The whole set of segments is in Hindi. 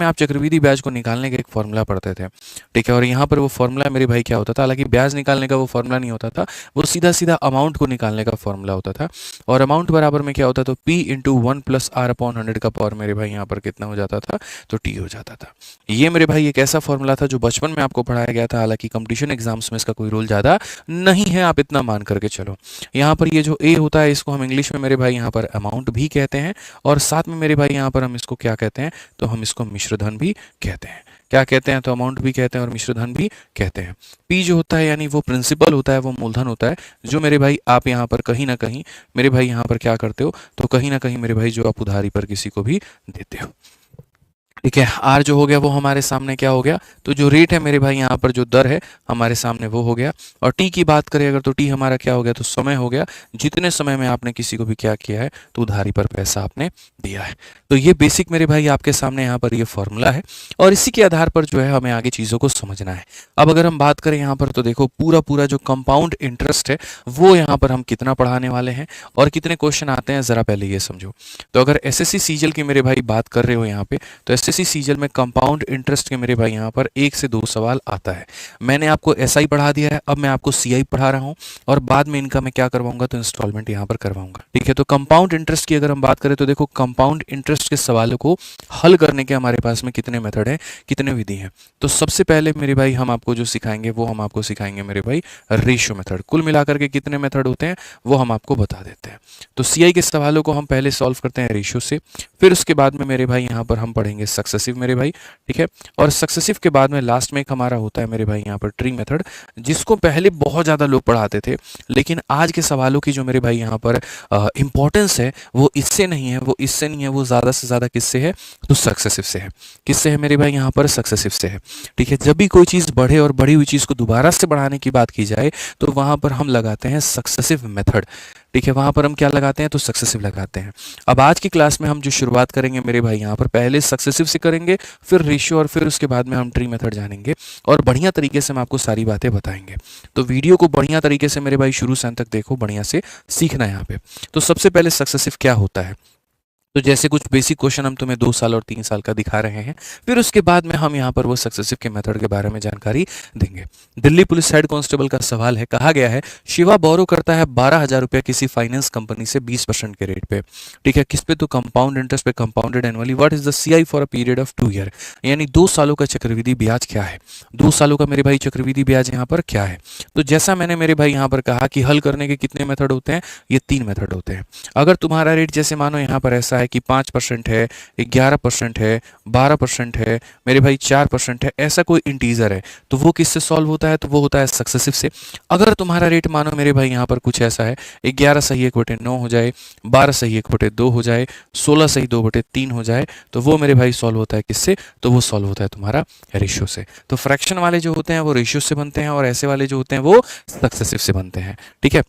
में आप चक्रवृद्धि ब्याज को निकालने का एक फॉर्मूला पढ़ते थे, ठीक है। और यहाँ पर वो फॉर्मूला मेरे भाई क्या होता था, हालांकि ब्याज निकालने का वो फॉर्मूला नहीं होता था, वो सीधा सीधा अमाउंट को निकालने का फॉर्मूला होता था। और अमाउंट बराबर में क्या होता, तो P इंटू 1+R/100 का पावर मेरे भाई यहाँ पर कितना हो जाता था, तो T हो जाता था। ये मेरे भाई एक ऐसा फॉर्मूला था जो बचपन में आपको पढ़ाया गया था, हालांकि कंपटीशन एग्जाम्स में इसका कोई रोल ज़्यादा नहीं है, आप इतना मान करके चलो। यहाँ पर ये जो A होता है इसको हम इंग्लिश में मेरे भाई यहाँ पर अमाउंट भी कहते हैं, और साथ में मेरे भाई यहाँ पर हम इसको क्या कहते हैं, तो हम इसको मिश्रधन भी कहते हैं। क्या कहते हैं, तो अमाउंट भी कहते हैं और मिश्रधन भी कहते हैं। P जो होता है यानी वो प्रिंसिपल होता है, वो मूलधन होता है, जो मेरे भाई आप यहाँ पर कहीं ना कहीं मेरे भाई यहाँ पर क्या करते हो, तो कहीं ना कहीं मेरे भाई जो आप उधारी पर किसी को भी देते हो, ठीक है। आर जो हो गया वो हमारे सामने क्या हो गया, तो जो रेट है मेरे भाई यहाँ पर जो दर है हमारे सामने वो हो गया। और टी की बात करें अगर, तो टी हमारा क्या हो गया, तो समय हो गया, जितने समय में आपने किसी को भी क्या किया है, तो उधारी पर पैसा आपने दिया है। तो ये बेसिक मेरे भाई आपके सामने यहाँ पर ये फॉर्मूला है, और इसी के आधार पर जो है हमें आगे चीज़ों को समझना है। अब अगर हम बात करें यहाँ पर, तो देखो पूरा पूरा जो कंपाउंड इंटरेस्ट है वो यहाँ पर हम कितना पढ़ाने वाले हैं और कितने क्वेश्चन आते हैं, ज़रा पहले ये समझो। तो अगर एसएससी सीजीएल की मेरे भाई बात कर रहे हो यहाँ पे, तो एसएससी सीजीएल में कंपाउंड इंटरेस्ट के मेरे भाई यहाँ पर 1 से 2 सवाल आता है। मैंने आपको एसआई पढ़ा दिया है, अब मैं आपको सीआई पढ़ा रहा हूँ, और बाद में इनका मैं क्या करवाऊंगा, तो इंस्टॉलमेंट यहाँ पर करवाऊंगा, ठीक है। तो कंपाउंड इंटरेस्ट की अगर हम बात करें, तो देखो कंपाउंड इंटरेस्ट के सवालों को हल करने के हमारे पास में कितने मेथड हैं, कितने विधि हैं। तो सबसे पहले मेरे भाई हम आपको जो सिखाएंगे वो हम आपको सिखाएंगे मेरे भाई रेशियो मेथड। कुल मिलाकर के कितने मेथड होते हैं वो हम आपको बता देते हैं। तो सीआई के सवालों को हम पहले सॉल्व करते हैं रेशियो से, फिर उसके बाद में मेरे भाई यहाँ पर हम पढ़ेंगे सक्सेसिव मेरे भाई, ठीक है। और सक्सेसिव के बाद में लास्ट में एक हमारा होता है मेरे भाई यहाँ पर ट्री मेथड, जिसको पहले बहुत ज़्यादा लोग पढ़ाते थे, लेकिन आज के सवालों की जो मेरे भाई यहाँ पर इंपॉर्टेंस है वो इससे नहीं है, वो इससे नहीं है, वो ज़्यादा से ज़्यादा किससे है, तो सक्सेसिव से है। किससे है मेरे भाई यहाँ पर, सक्सेसिव से है, ठीक है। जब भी कोई चीज़ बढ़े और बढ़ी हुई चीज़ को दोबारा से बढ़ाने की बात की जाए, तो वहाँ पर हम लगाते हैं सक्सेसिव मेथड, ठीक है। वहाँ पर हम क्या लगाते हैं, तो सक्सेसिव लगाते हैं। अब आज की क्लास में हम जो शुरुआत करेंगे मेरे भाई यहाँ पर पहले सक्सेसिव से करेंगे, फिर रेशियो, और फिर उसके बाद में हम ट्री मेथड जानेंगे, और बढ़िया तरीके से हम आपको सारी बातें बताएंगे। तो वीडियो को बढ़िया तरीके से मेरे भाई शुरू से अंत तक देखो, बढ़िया से सीखना यहाँ पे। तो सबसे पहले सक्सेसिव क्या होता है, तो जैसे कुछ बेसिक क्वेश्चन हम तुम्हें 2 साल और 3 साल का दिखा रहे हैं, फिर उसके बाद में हम यहाँ पर वो सक्सेसिव के मेथड के बारे में जानकारी देंगे। दिल्ली पुलिस हेड कांस्टेबल का सवाल है, कहा गया है शिवा बोरो करता है 12,000 रुपया किसी फाइनेंस कंपनी से 20% के रेट पे, ठीक है। किस पे, तो कंपाउंड इंटरेस्ट पे, compounded annually. What is the CI for a period of 2 year, यानी 2 सालों का चक्रवृद्धि ब्याज क्या है, 2 सालों का मेरे भाई चक्रवृद्धि ब्याज यहाँ पर क्या है। तो जैसा मैंने मेरे भाई यहाँ पर कहा कि हल करने के कितने मेथड होते हैं, ये 3 मेथड होते हैं। अगर तुम्हारा रेट जैसे मानो यहाँ पर ऐसा है कि 5% है, 11% है, 12% है, मेरे भाई 4% है, ऐसा कोई इंटीजर है, तो वो किससे सॉल्व होता है, तो वो होता है सक्सेसिव से। अगर तुम्हारा रेट मानो मेरे भाई यहाँ पर कुछ ऐसा है, 11 सही 1/9 हो जाए, 12 सही 1/2 हो जाए, 16 सही 2/3 हो जाए, तो वो मेरे भाई सॉल्व होता है किससे, तो वो सॉल्व होता है तुम्हारा रेशियो से। तो फ्रैक्शन वाले जो होते हैं वो रेशियो से बनते हैं, और ऐसे वाले जो होते हैं वो सक्सेसिव से बनते हैं, ठीक है।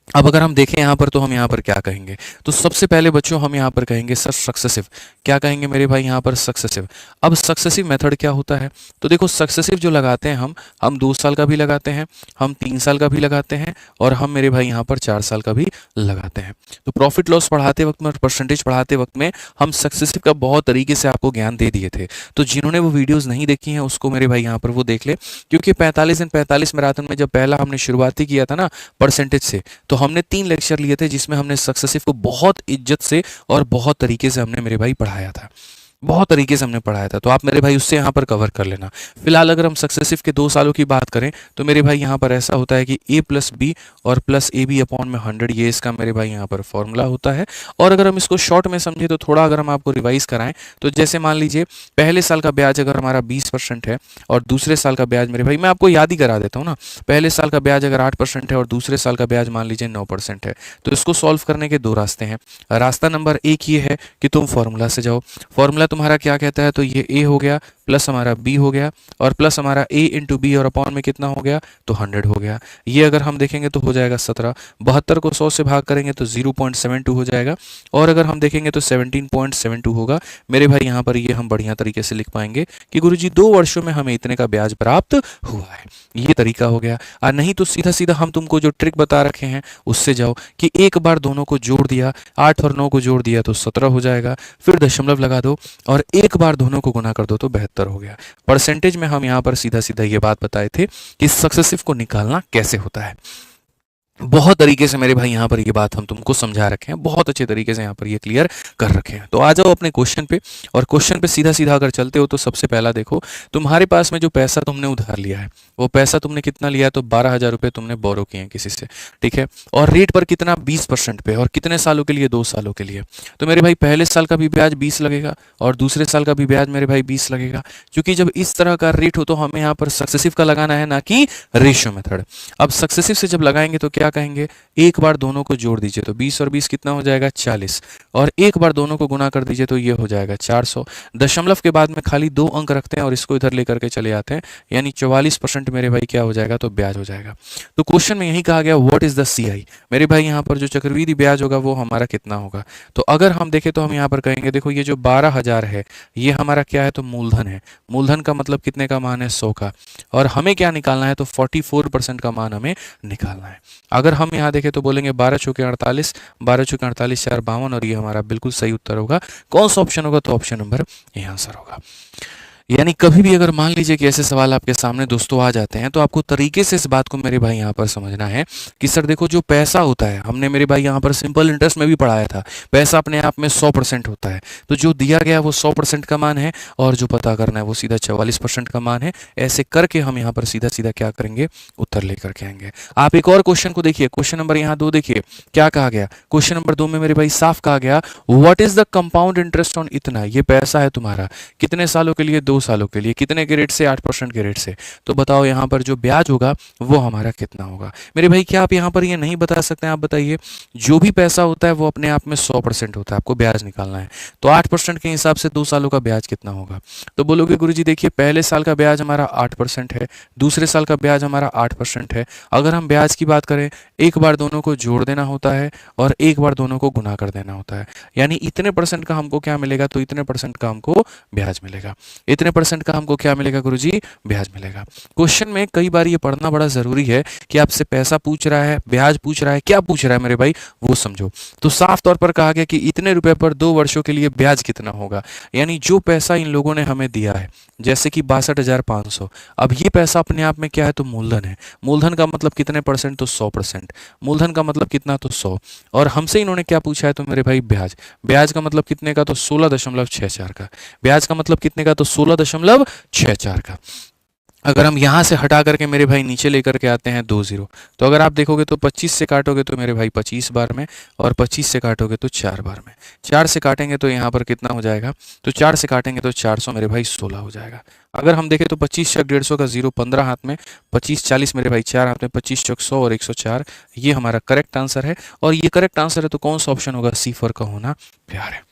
अब अगर हम देखें यहाँ पर, तो हम यहाँ पर क्या कहेंगे, तो सबसे पहले बच्चों हम यहाँ पर कहेंगे सर सक्सेसिव। क्या कहेंगे मेरे भाई यहाँ पर, सक्सेसिव। अब सक्सेसिव मेथड क्या होता है, तो देखो सक्सेसिव जो लगाते हैं हम 2 साल का भी लगाते हैं, हम 3 साल का भी लगाते हैं, और हम मेरे भाई यहाँ पर 4 साल का भी लगाते हैं। तो प्रॉफिट लॉस पढ़ाते वक्त में और परसेंटेज पढ़ाते वक्त में हम सक्सेसिव का बहुत तरीके से आपको ज्ञान दे दिए थे। तो जिन्होंने वो वीडियोज़ नहीं देखी हैं उसको मेरे भाई यहाँ पर वो देख ले, क्योंकि 45 दिन 45 मैराथन में जब पहला हमने शुरुआती किया था ना परसेंटेज से, तो हमने 3 लेक्चर लिए थे, जिसमें हमने सक्सेसिव को बहुत इज्जत से और बहुत तरीके से हमने मेरे भाई पढ़ाया था, बहुत तरीके से हमने पढ़ाया था। तो आप मेरे भाई उससे यहाँ पर कवर कर लेना। फिलहाल अगर हम सक्सेसिव के 2 सालों की बात करें, तो मेरे भाई यहाँ पर ऐसा होता है कि a+b और +ab/100, ये इसका मेरे भाई यहाँ पर फॉर्मूला होता है। और अगर हम इसको शॉर्ट में समझे, तो थोड़ा अगर हम आपको रिवाइज कराएं, तो जैसे मान लीजिए पहले साल का ब्याज अगर हमारा 20% है, और दूसरे साल का ब्याज मेरे भाई मैं आपको याद ही करा देता हूँ ना, पहले साल का ब्याज अगर 8% है और दूसरे साल का ब्याज मान लीजिए 9% है, तो इसको सॉल्व करने के 2 रास्ते हैं। रास्ता नंबर 1 ये है कि तुम फॉर्मूला से जाओ। फॉर्मूला तुम्हारा क्या कहता है, तो ये a हो गया प्लस हमारा b हो गया, और प्लस हमारा a इंटू बी और अपॉन में कितना हो गया, तो 100 हो गया। ये अगर हम देखेंगे तो हो जाएगा 17। 72 को 100 से भाग करेंगे तो 0.72 हो जाएगा, और अगर हम देखेंगे तो 17.72 होगा। मेरे भाई यहाँ पर ये हम बढ़िया तरीके से लिख पाएंगे कि गुरुजी 2 वर्षों में हमें इतने का ब्याज प्राप्त हुआ है। ये तरीका हो गया। और नहीं तो सीधा सीधा हम तुमको जो ट्रिक बता रखे हैं उससे जाओ कि एक बार दोनों को जोड़ दिया, 8 और 9 को जोड़ दिया तो 17 हो जाएगा, फिर दशमलव लगा दो और एक बार दोनों को गुना कर दो तो 72 हो गया। परसेंटेज में हम यहाँ पर सीधा सीधा ये बात बताए थे कि सक्सेसिव को निकालना कैसे होता है। बहुत तरीके से मेरे भाई यहाँ पर ये बात हम तुमको समझा रखे हैं, बहुत अच्छे तरीके से यहाँ पर ये क्लियर कर रखे हैं। तो आ जाओ अपने क्वेश्चन पे, और क्वेश्चन पे सीधा सीधा अगर चलते हो तो सबसे पहला देखो, तुम्हारे पास में जो पैसा तुमने उधार लिया है वो पैसा तुमने कितना लिया है, तो 12,000 रुपये तुमने बोरो किए हैं किसी से, ठीक है। और रेट पर कितना, 20% पे, और कितने सालों के लिए, 2 सालों के लिए। तो मेरे भाई पहले साल का भी ब्याज 20 लगेगा और दूसरे साल का भी ब्याज मेरे भाई 20 लगेगा, क्योंकि जब इस तरह का रेट हो तो हमें यहाँ पर सक्सेसिव का लगाना है, ना कि रेशियो मेथड। अब सक्सेसिव से जब लगाएंगे तो क्या कहेंगे, एक बार दोनों को जोड़ दीजिए तो 20 और 20 कितना हो जाएगा, 40, और एक बार दोनों को गुना कर दीजिए तो ये हो जाएगा 400। दशमलव के बाद में खाली 2 अंक रखते हैं और इसको इधर लेकर के चले आते हैं, यानी 44% मेरे भाई क्या हो जाएगा, तो ब्याज हो जाएगा। तो क्वेश्चन में यही कहा गया व्हाट इज द सीआई, मेरे भाई यहाँ पर जो चक्रवृद्धि ब्याज होगा वो हमारा कितना होगा। तो अगर हम देखें तो हम यहाँ पर कहेंगे देखो ये जो 12,000 है ये हमारा क्या है, तो मूलधन है। मूलधन का मतलब कितने का मान है, 100 का, और हमें क्या निकालना है, तो 44% का मान हमें निकालना है। अगर हम यहाँ देखें तो बोलेंगे 12 चौके 48, 12 चौके 48 4 52, और ये हमारा बिल्कुल सही उत्तर होगा। कौन सा ऑप्शन होगा, तो ऑप्शन नंबर ये आंसर होगा। यानी कभी भी अगर मान लीजिए कि ऐसे सवाल आपके सामने दोस्तों आ जाते हैं तो आपको तरीके से इस बात को मेरे भाई यहाँ पर समझना है कि सर देखो जो पैसा होता है, हमने मेरे भाई यहाँ पर सिंपल इंटरेस्ट में भी पढ़ाया था, पैसा अपने आप में 100% होता है। तो जो दिया गया वो 100% का मान है, और जो पता करना है वो सीधा 44% का मान है। ऐसे करके हम यहाँ पर सीधा सीधा क्या करेंगे, उत्तर लेकर के आएंगे। आप एक और क्वेश्चन को देखिए, क्वेश्चन नंबर यहाँ 2 देखिए क्या कहा गया। क्वेश्चन नंबर 2 में मेरे भाई साफ कहा गया what is the compound interest on इतना, ये पैसा है तुम्हारा कितने सालों के लिए, 2 सालों के लिए, कितने के रेट से, 8% के रेट से। तो बताओ यहाँ पर जो ब्याज होगा वो हमारा कितना होगा। मेरे भाई क्या आप यहाँ पर ये नहीं बता सकते हैं, आप बताइए। जो भी पैसा होता है वो अपने आप में 100% होता है, आपको ब्याज निकालना है, तो 8% के हिसाब से 2 सालों का ब्याज कितना होगा। तो बोलोगे गुरुजी देखिए पहले साल का ब्याज हमारा 8% है, दूसरे साल का ब्याज हमारा 8% है। अगर हम ब्याज की बात करें, एक बार दोनों को जोड़ देना होता है और एक बार दोनों को गुना कर देना होता है, यानी इतने % का हमको क्या मिलेगा, तो इतने % का हमको ब्याज मिलेगा। इतने % का हमको क्या मिलेगा गुरुजी, ब्याज मिलेगा। क्वेश्चन में कई बार ये पढ़ना बड़ा जरूरी है कि आपसे पैसा पूछ रहा है, ब्याज पूछ रहा है, क्या पूछ रहा है मेरे भाई वो समझो। तो साफ तौर पर कहा गया कि इतने रुपए पर 2 वर्षों के लिए ब्याज कितना होगा, यानी जो पैसा इन लोगों ने हमें दिया है जैसे कि 62,500, अब ये पैसा अपने आप में क्या है, तो मूलधन है। मूलधन का मतलब कितने %, तो 100%। मूलधन का मतलब कितना, तो 100, और हमसे इन्होंने क्या पूछा है, तो मेरे भाई ब्याज। ब्याज का मतलब कितने का, तो 16.64 का। ब्याज का मतलब कितने का, तो 16.64 का। अगर हम यहाँ से हटा करके मेरे भाई नीचे लेकर के आते हैं 2 0, तो अगर आप देखोगे तो 25 से काटोगे तो मेरे भाई 25 बार में, और 25 से काटोगे तो 4 बार में। 4 से काटेंगे तो यहाँ पर कितना हो जाएगा, तो 4 से काटेंगे तो 400 मेरे भाई 16 हो जाएगा। अगर हम देखें तो 25 चौक 150 का 0 15 हाथ में, 25 40 मेरे भाई 4 हाथ में, 25 चौक 100 और 104, ये हमारा करेक्ट आंसर है। और ये करेक्ट आंसर है तो कौन सा ऑप्शन होगा, सी फॉर का होना प्यार है।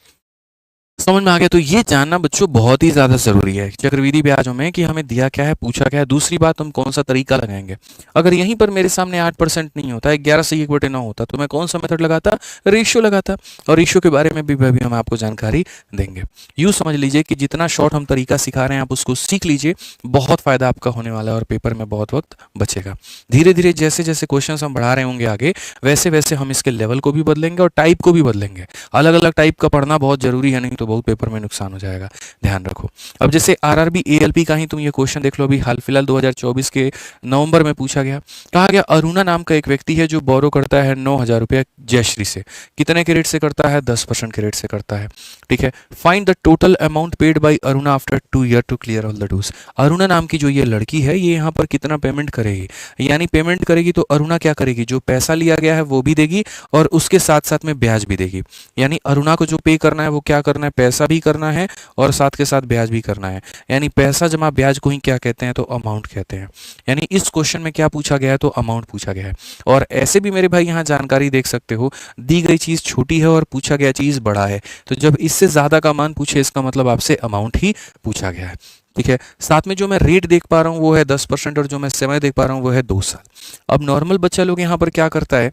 समझ में आ गया। तो ये जानना बच्चों बहुत ही ज्यादा जरूरी है चक्रवृद्धि ब्याजों में कि हमें दिया क्या है, पूछा क्या है। दूसरी बात, हम कौन सा तरीका लगाएंगे। अगर यहीं पर मेरे सामने 8% नहीं होता, 11 से 1/9 होता, तो मैं कौन सा मेथड लगाता, रेशियो लगाता। और रेशियो के बारे में भी अभी हम आपको जानकारी देंगे। यूँ समझ लीजिए कि जितना शॉर्ट हम तरीका सिखा रहे हैं आप उसको सीख लीजिए, बहुत फायदा आपका होने वाला है और पेपर में बहुत वक्त बचेगा। धीरे धीरे जैसे जैसे क्वेश्चन हम बढ़ा रहे होंगे आगे, वैसे वैसे हम इसके लेवल को भी बदलेंगे और टाइप को भी बदलेंगे। अलग अलग टाइप का पढ़ना बहुत जरूरी है, नहीं तो बहुत पेपर में नुकसान हो जाएगा, ध्यान रखो। अब जैसे आरआरबी एएलपी का ही तुम ये क्वेश्चन देख लो, अभी हाल फिलहाल 2024 के नवंबर में पूछा गया। कहा गया अरुणा नाम का एक व्यक्ति है जो बोरो करता है 9,000 रुपया जयश्री से। कितने के रेट से करता है, 10% के रेट से करता है, ठीक है। Find the total amount paid by Aruna after 2 year to clear all the dues. Aruna नाम की जो ये लड़की है ये यहाँ पर कितना पेमेंट करेगी, यानी पेमेंट करेगी तो अरुणा क्या करेगी, जो पैसा लिया गया है वो भी देगी और उसके साथ साथ में ब्याज भी देगी। यानी अरुणा को जो पे करना है वो क्या करना है, पैसा भी करना है और साथ के साथ ब्याज भी करना है, यानी पैसा जमा ब्याज को ही क्या कहते हैं, तो अमाउंट कहते हैं। यानी इस क्वेश्चन में क्या पूछा गया है, तो अमाउंट पूछा गया है। और ऐसे भी मेरे भाई यहाँ जानकारी देख सकते हो, दी गई चीज़ छोटी है और पूछा गया चीज़ बड़ा है, तो जब इससे ज़्यादा का मान पूछे इसका मतलब आपसे अमाउंट ही पूछा गया है। ठीक है, साथ में जो मैं रेट देख पा रहा हूँ वो है 10% और जो मैं समय देख पा रहा हूँ वो है 2 साल। अब नॉर्मल बच्चा लोग यहाँ पर क्या करता है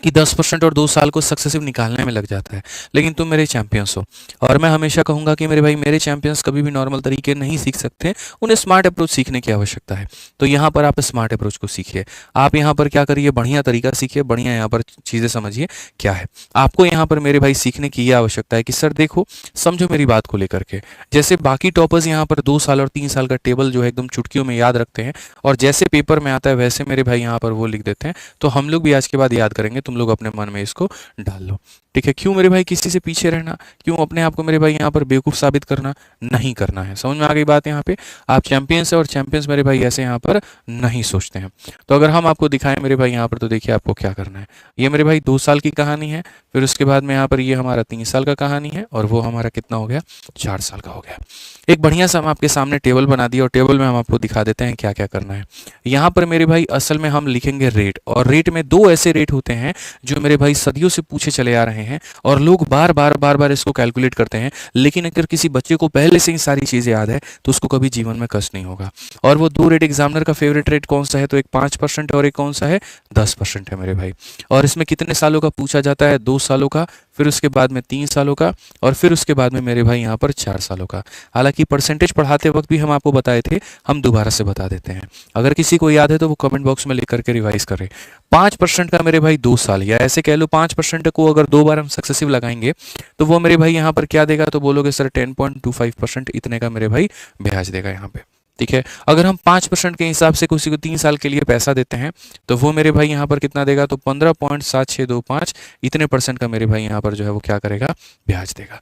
कि 10% और 2 साल को सक्सेसिव निकालने में लग जाता है, लेकिन तुम मेरे चैंपियंस हो और मैं हमेशा कहूंगा कि मेरे भाई मेरे चैंपियंस कभी भी नॉर्मल तरीके नहीं सीख सकते, उन्हें स्मार्ट अप्रोच सीखने की आवश्यकता है। तो यहाँ पर आप स्मार्ट अप्रोच को सीखिए, आप यहाँ पर क्या करिए, बढ़िया तरीका सीखिए, बढ़िया यहाँ पर चीज़ें समझिए क्या है आपको यहाँ पर मेरे भाई सीखने की ये आवश्यकता है कि सर देखो समझो मेरी बात को लेकर के, जैसे बाकी टॉपर्स यहाँ पर 2 साल और 3 साल का टेबल जो है एकदम चुटकियों में याद रखते हैं और जैसे पेपर में आता है वैसे मेरे भाई यहाँ पर वो लिख देते हैं, तो हम लोग भी आज के बाद याद करेंगे, तुम लोग अपने मन में इसको डाल लो। ठीक है, क्यों मेरे भाई किसी से पीछे रहना, क्यों अपने आप को मेरे भाई यहाँ पर बेवकूफ़ साबित करना, नहीं करना है। समझ में आ गई बात यहाँ पे, आप चैंपियंस है और चैंपियंस मेरे भाई ऐसे यहाँ पर नहीं सोचते हैं। तो अगर हम आपको दिखाएं मेरे भाई यहाँ पर, तो देखिए आपको क्या करना है। ये मेरे भाई 2 साल की कहानी है, फिर उसके बाद में यहाँ पर ये हमारा 3 साल का कहानी है और वो हमारा कितना हो गया, 4 साल का हो गया। एक बढ़िया सा हम आपके सामने टेबल बना दिया और टेबल में हम आपको दिखा देते हैं क्या क्या करना है। यहाँ पर मेरे भाई असल में हम लिखेंगे रेट, और रेट में 2 ऐसे रेट होते हैं जो मेरे भाई सदियों से पूछे चले आ रहे हैं और लोग बार बार इसको कैलकुलेट करते हैं, लेकिन अगर किसी बच्चे को पहले से ही सारी चीज़ें याद है तो उसको कभी जीवन में कष्ट नहीं होगा। और वो 2 रेट एग्जामिनर का फेवरेट रेट कौन सा है, तो एक 5% और एक कौन सा है, 10% है मेरे भाई। और इसमें कितने सालों का पूछा जाता है, 2 सालों का, फिर उसके बाद में 3 सालों का और फिर उसके बाद में मेरे भाई यहाँ पर 4 सालों का। हालांकि परसेंटेज पढ़ाते वक्त भी हम आपको बताए थे, हम दोबारा से बता देते हैं, अगर किसी को याद है तो वो कमेंट बॉक्स में लिख करके रिवाइज करें। 5% का मेरे भाई 2 साल, या ऐसे कह लो 5% को अगर 2 बार हम सक्सेसिव लगाएंगे तो वो मेरे भाई यहाँ पर क्या देगा, तो बोलोगे सर 10.25% इतने का मेरे भाई ब्याज देगा यहाँ पे। ठीक है, अगर हम 5% के हिसाब से किसी को 3 साल के लिए पैसा देते हैं तो वो मेरे भाई यहाँ पर कितना देगा, तो 15.7625 इतने परसेंट का मेरे भाई यहाँ पर जो है वो क्या करेगा, ब्याज देगा।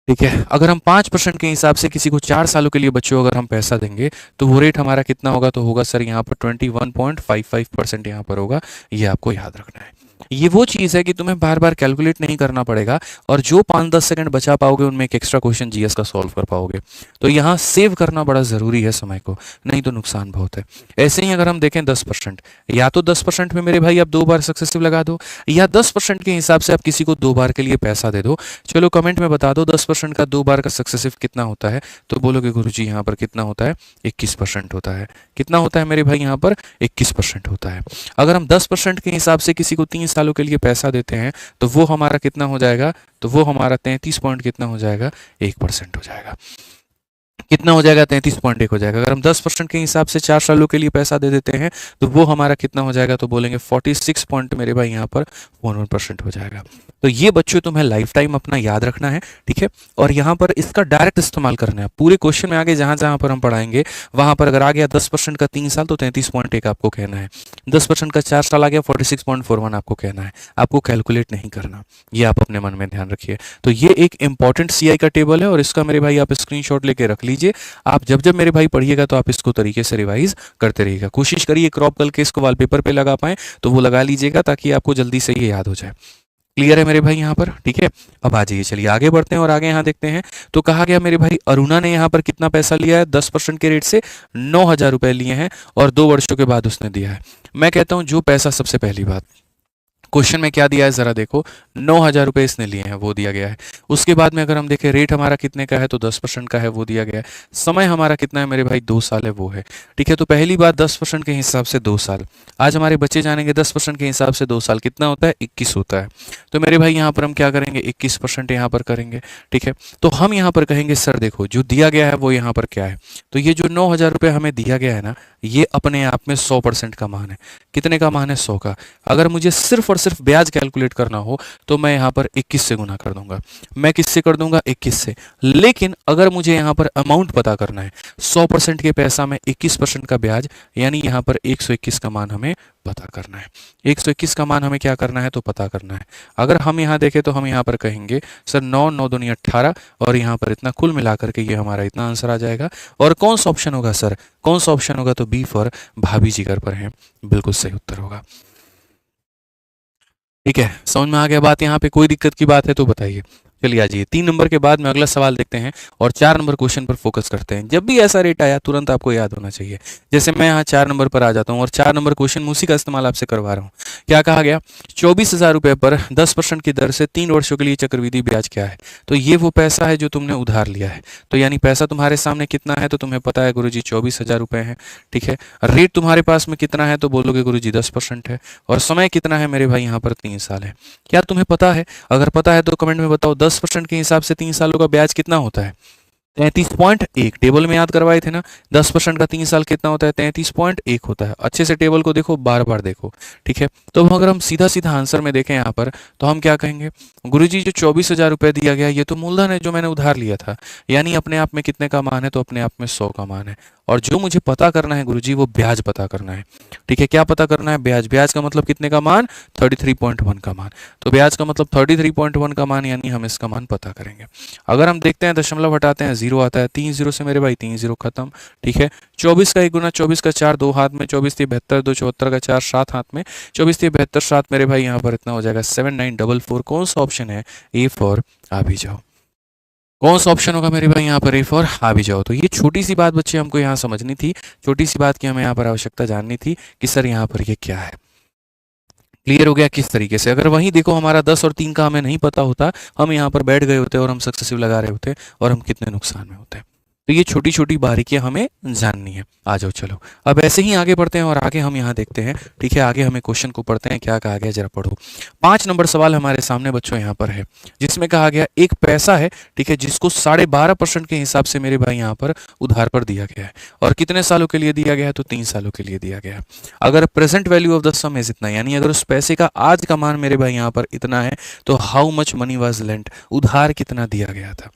ठीक है, अगर हम 5% के हिसाब से किसी को 4 सालों के लिए बच्चों अगर हम पैसा देंगे तो वो रेट हमारा कितना होगा, तो होगा सर यहाँ पर 21.55% यहाँ पर होगा। ये आपको याद रखना है। ये वो चीज़ है कि तुम्हें बार बार कैलकुलेट नहीं करना पड़ेगा और जो 5-10 सेकंड बचा पाओगे उनमें एक एक्स्ट्रा क्वेश्चन जीएस का सॉल्व कर पाओगे। तो यहाँ सेव करना बड़ा ज़रूरी है समय को, नहीं तो नुकसान बहुत है। ऐसे ही अगर हम देखें 10%, या तो 10% में मेरे भाई आप 2 बार सक्सेसिव लगा दो, या 10% के हिसाब से आप किसी को 2 बार के लिए पैसा दे दो। चलो कमेंट में बता दो 10% का 2 बार का सक्सेसिव कितना होता है, तो बोलोगे गुरुजी यहाँ पर कितना होता है, 21% होता है। कितना होता है मेरे भाई यहाँ पर, 21% होता है। अगर हम 10% के हिसाब से किसी को 3 सालों के लिए पैसा देते हैं तो वो हमारा कितना हो जाएगा, तो वो हमारा 33 पॉइंट कितना हो जाएगा, 1% हो जाएगा। कितना हो जाएगा, 33.1 हो जाएगा। अगर हम 10% के हिसाब से 4 सालों के लिए पैसा दे देते हैं तो वो हमारा कितना हो जाएगा, तो बोलेंगे 46 पॉइंट मेरे भाई यहाँ पर 1% हो जाएगा। तो ये बच्चों तुम्हें लाइफ टाइम अपना याद रखना है। ठीक है, और यहाँ पर इसका डायरेक्ट इस्तेमाल करना है पूरे क्वेश्चन में। आगे जहाँ जहाँ पर हम पढ़ाएंगे वहाँ पर अगर आ गया 10% का 3 साल तो 33.1 आपको कहना है, 10% का 4 साल आ गया 46.41 आपको कहना है, आपको कैलकुलेट नहीं करना। ये आप अपने मन में ध्यान रखिए। तो ये एक इंपॉर्टेंट सीआई का टेबल है और इसका मेरे भाई आप स्क्रीनशॉट लेके रख लीजिए। आप जब जब मेरे भाई पढ़िएगा तो आप इसको तरीके से रिवाइज करते रहिएगा। कोशिश करिए क्रॉप करके इसको वॉलपेपर पे लगा पाएं तो वो लगा लीजिएगा ताकि आपको जल्दी से ये याद हो जाए। क्लियर है मेरे भाई यहाँ पर? ठीक है, अब आ जाइए, चलिए आगे बढ़ते हैं और आगे यहाँ देखते हैं। तो कहा गया मेरे भाई अरुणा ने यहाँ पर कितना पैसा लिया है, 10% के रेट से 9,000 रुपए लिए हैं और 2 वर्षों के बाद उसने दिया है। मैं कहता हूँ जो पैसा, सबसे पहली बात क्वेश्चन में क्या दिया है जरा देखो, 9,000 रुपए इसने लिए हैं वो दिया गया है। उसके बाद में अगर हम देखें रेट हमारा कितने का है, तो 10% का है वो दिया गया है। समय हमारा कितना है मेरे भाई, 2 साल है वो है। ठीक है, तो पहली बात 10% के हिसाब से 2 साल, आज हमारे बच्चे जानेंगे 10% के हिसाब से 2 साल कितना होता है, 21 होता है। तो मेरे भाई यहाँ पर हम क्या करेंगे, 21% यहाँ पर करेंगे। ठीक है, तो हम यहाँ पर कहेंगे सर देखो जो दिया गया है वो यहाँ पर क्या है, तो ये जो 9,000 रुपये हमें दिया गया है ना, ये अपने आप में 100% का मान है। कितने का मान है, 100 का। अगर मुझे सिर्फ और सिर्फ ब्याज कैलकुलेट करना हो तो मैं यहाँ पर 21 से गुना कर दूंगा। मैं किससे कर दूंगा, 21 से। लेकिन अगर मुझे यहाँ पर अमाउंट पता करना है, 100% के पैसा में 21% का ब्याज, यानी यहाँ पर 121 का मान हमें पता करना है। 121 का मान हमें क्या करना है, तो पता करना है। अगर हम यहाँ देखें तो हम यहाँ पर कहेंगे सर 9 9 दूनी 18 और यहाँ पर इतना कुल मिलाकर के ये हमारा इतना आंसर आ जाएगा। और कौन सा ऑप्शन होगा सर, कौन सा ऑप्शन होगा, तो बी फॉर भाभी जिगर पर है, बिल्कुल सही उत्तर होगा। ठीक है, समझ में आ गया बात? यहाँ पे कोई दिक्कत की बात है तो बताइए। चलिए आ जाइए 3 नंबर के बाद में अगला सवाल देखते हैं और 4 नंबर क्वेश्चन पर फोकस करते हैं। जब भी ऐसा रेट आया तुरंत आपको याद होना चाहिए। जैसे मैं यहाँ 4 नंबर पर आ जाता हूँ और 4 नंबर क्वेश्चन में उसी का इस्तेमाल आपसे करवा रहा हूँ। क्या कहा गया? 24,000 रुपये पर 10% की दर से 3 वर्षों के लिए चक्रवृद्धि ब्याज क्या है? तो ये वो पैसा है जो तुमने उधार लिया है। तो यानी पैसा तुम्हारे सामने कितना है? तो तुम्हें पता है गुरुजी 24,000 रुपये है। ठीक है, रेट तुम्हारे पास में कितना है? तो बोलोगे गुरुजी 10% है। और समय कितना है मेरे भाई? यहाँ पर 3 साल है। क्या तुम्हें पता है? अगर पता है तो कमेंट में बताओ 10% के हिसाब से 3 सालों का ब्याज कितना होता है? 33.1। टेबल में याद करवाए थे ना, 10% का 3 साल कितना होता है? 33.1 होता है। अच्छे से टेबल को देखो, बार बार देखो। ठीक है, तो अगर हम सीधा सीधा आंसर में देखें यहाँ पर, तो हम क्या कहेंगे? गुरुजी जो 24,000 रुपये दिया गया ये तो मूलधन है जो मैंने उधार लिया था। यानी अपने आप में कितने का मान है? तो अपने आप में 100 का मान है। और जो मुझे पता करना है गुरुजी वो ब्याज पता करना है। ठीक है, क्या पता करना है? ब्याज। ब्याज का मतलब कितने का मान? 33.1 का मान। तो ब्याज का मतलब 33.1 का मान, यानी हम इसका मान पता करेंगे। अगर हम देखते हैं दशमलव हटाते हैं 0 आता है। 3 0 से मेरे भाई 3 0 खत्म। ठीक है, 24 का 1 गुना 24 का 4 2 हाथ में, 24 3 72 2 74 का 4 7 हाथ में, 24 3 72 7 मेरे भाई यहाँ पर इतना हो जाएगा 7944। कौन सा ऑप्शन है? ए फॉर आ भी जाओ। कौन सा ऑप्शन होगा मेरे भाई यहाँ पर? ए फॉर आ भी जाओ। तो ये छोटी सी बात बच्चे हमको यहाँ समझनी थी, छोटी सी बात की हमें यहाँ पर आवश्यकता जाननी थी कि सर यहाँ पर ये क्या है। क्लियर हो गया किस तरीके से? अगर वहीं देखो हमारा 10 और 3 का हमें नहीं पता होता, हम यहाँ पर बैठ गए होते और हम सक्सेसिव लगा रहे होते और हम कितने नुकसान में होते। तो ये छोटी छोटी बारीकियां हमें जाननी है। आ जाओ चलो, अब ऐसे ही आगे बढ़ते हैं और आगे हम यहाँ देखते हैं। ठीक है, आगे हमें क्वेश्चन को पढ़ते हैं। क्या कहा गया जरा पढ़ो। 5 नंबर सवाल हमारे सामने बच्चों यहाँ पर है, जिसमें कहा गया एक पैसा है, ठीक है, जिसको 12.5% के हिसाब से मेरे भाई यहाँ पर उधार पर दिया गया है। और कितने सालों के लिए दिया गया है? तो 3 सालों के लिए दिया गया है। अगर present value of the some is इतना, यानी अगर उस पैसे का आज का मान मेरे भाई यहाँ पर इतना है, तो how much money was lent, उधार कितना दिया गया था।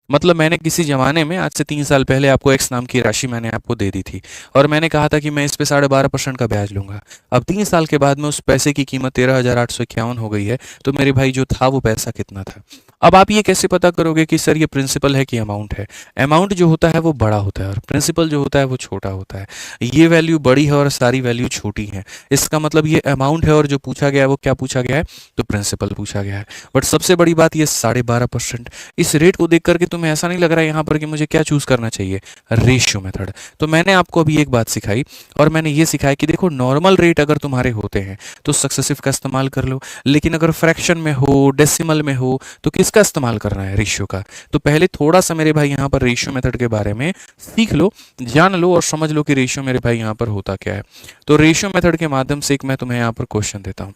मतलब मैंने किसी ज़माने में आज से 3 साल पहले आपको एक्स नाम की राशि मैंने आपको दे दी थी और मैंने कहा था कि मैं इस पे 12.5% का ब्याज लूंगा। अब 3 साल के बाद में उस पैसे की कीमत 13,851 हो गई है। तो मेरे भाई जो था वो पैसा कितना था? अब आप ये कैसे पता करोगे कि सर ये प्रिंसिपल है कि अमाउंट है? अमाउंट जो होता है वो बड़ा होता है और प्रिंसिपल जो होता है वो छोटा होता है। ये वैल्यू बड़ी है और सारी वैल्यू छोटी है। इसका मतलब ये अमाउंट है और जो पूछा गया है वो क्या पूछा गया है? तो प्रिंसिपल पूछा गया है। बट सबसे बड़ी बात ये 12.5%। इस रेट को देख करके तुम्हें ऐसा नहीं लग रहा है यहाँ पर कि मुझे क्या चूज करना चाहिए? Ratio method. तो मैंने आपको अभी एक बात सिखाई और मैंने ये सिखाया कि देखो नॉर्मल रेट अगर तुम्हारे होते हैं तो सक्सेसिव का इस्तेमाल कर लो, लेकिन अगर फ्रैक्शन में हो, डेसिमल में हो, तो किसका इस्तेमाल करना है? रेशियो का। तो पहले थोड़ा सा मेरे भाई यहाँ पर रेशियो मेथड के बारे में सीख लो, जान लो और समझ लो कि रेशियो मेरे भाई यहाँ पर होता क्या है। तो रेशियो मेथड के माध्यम से एक मैं तुम्हें यहाँ पर क्वेश्चन देता हूँ।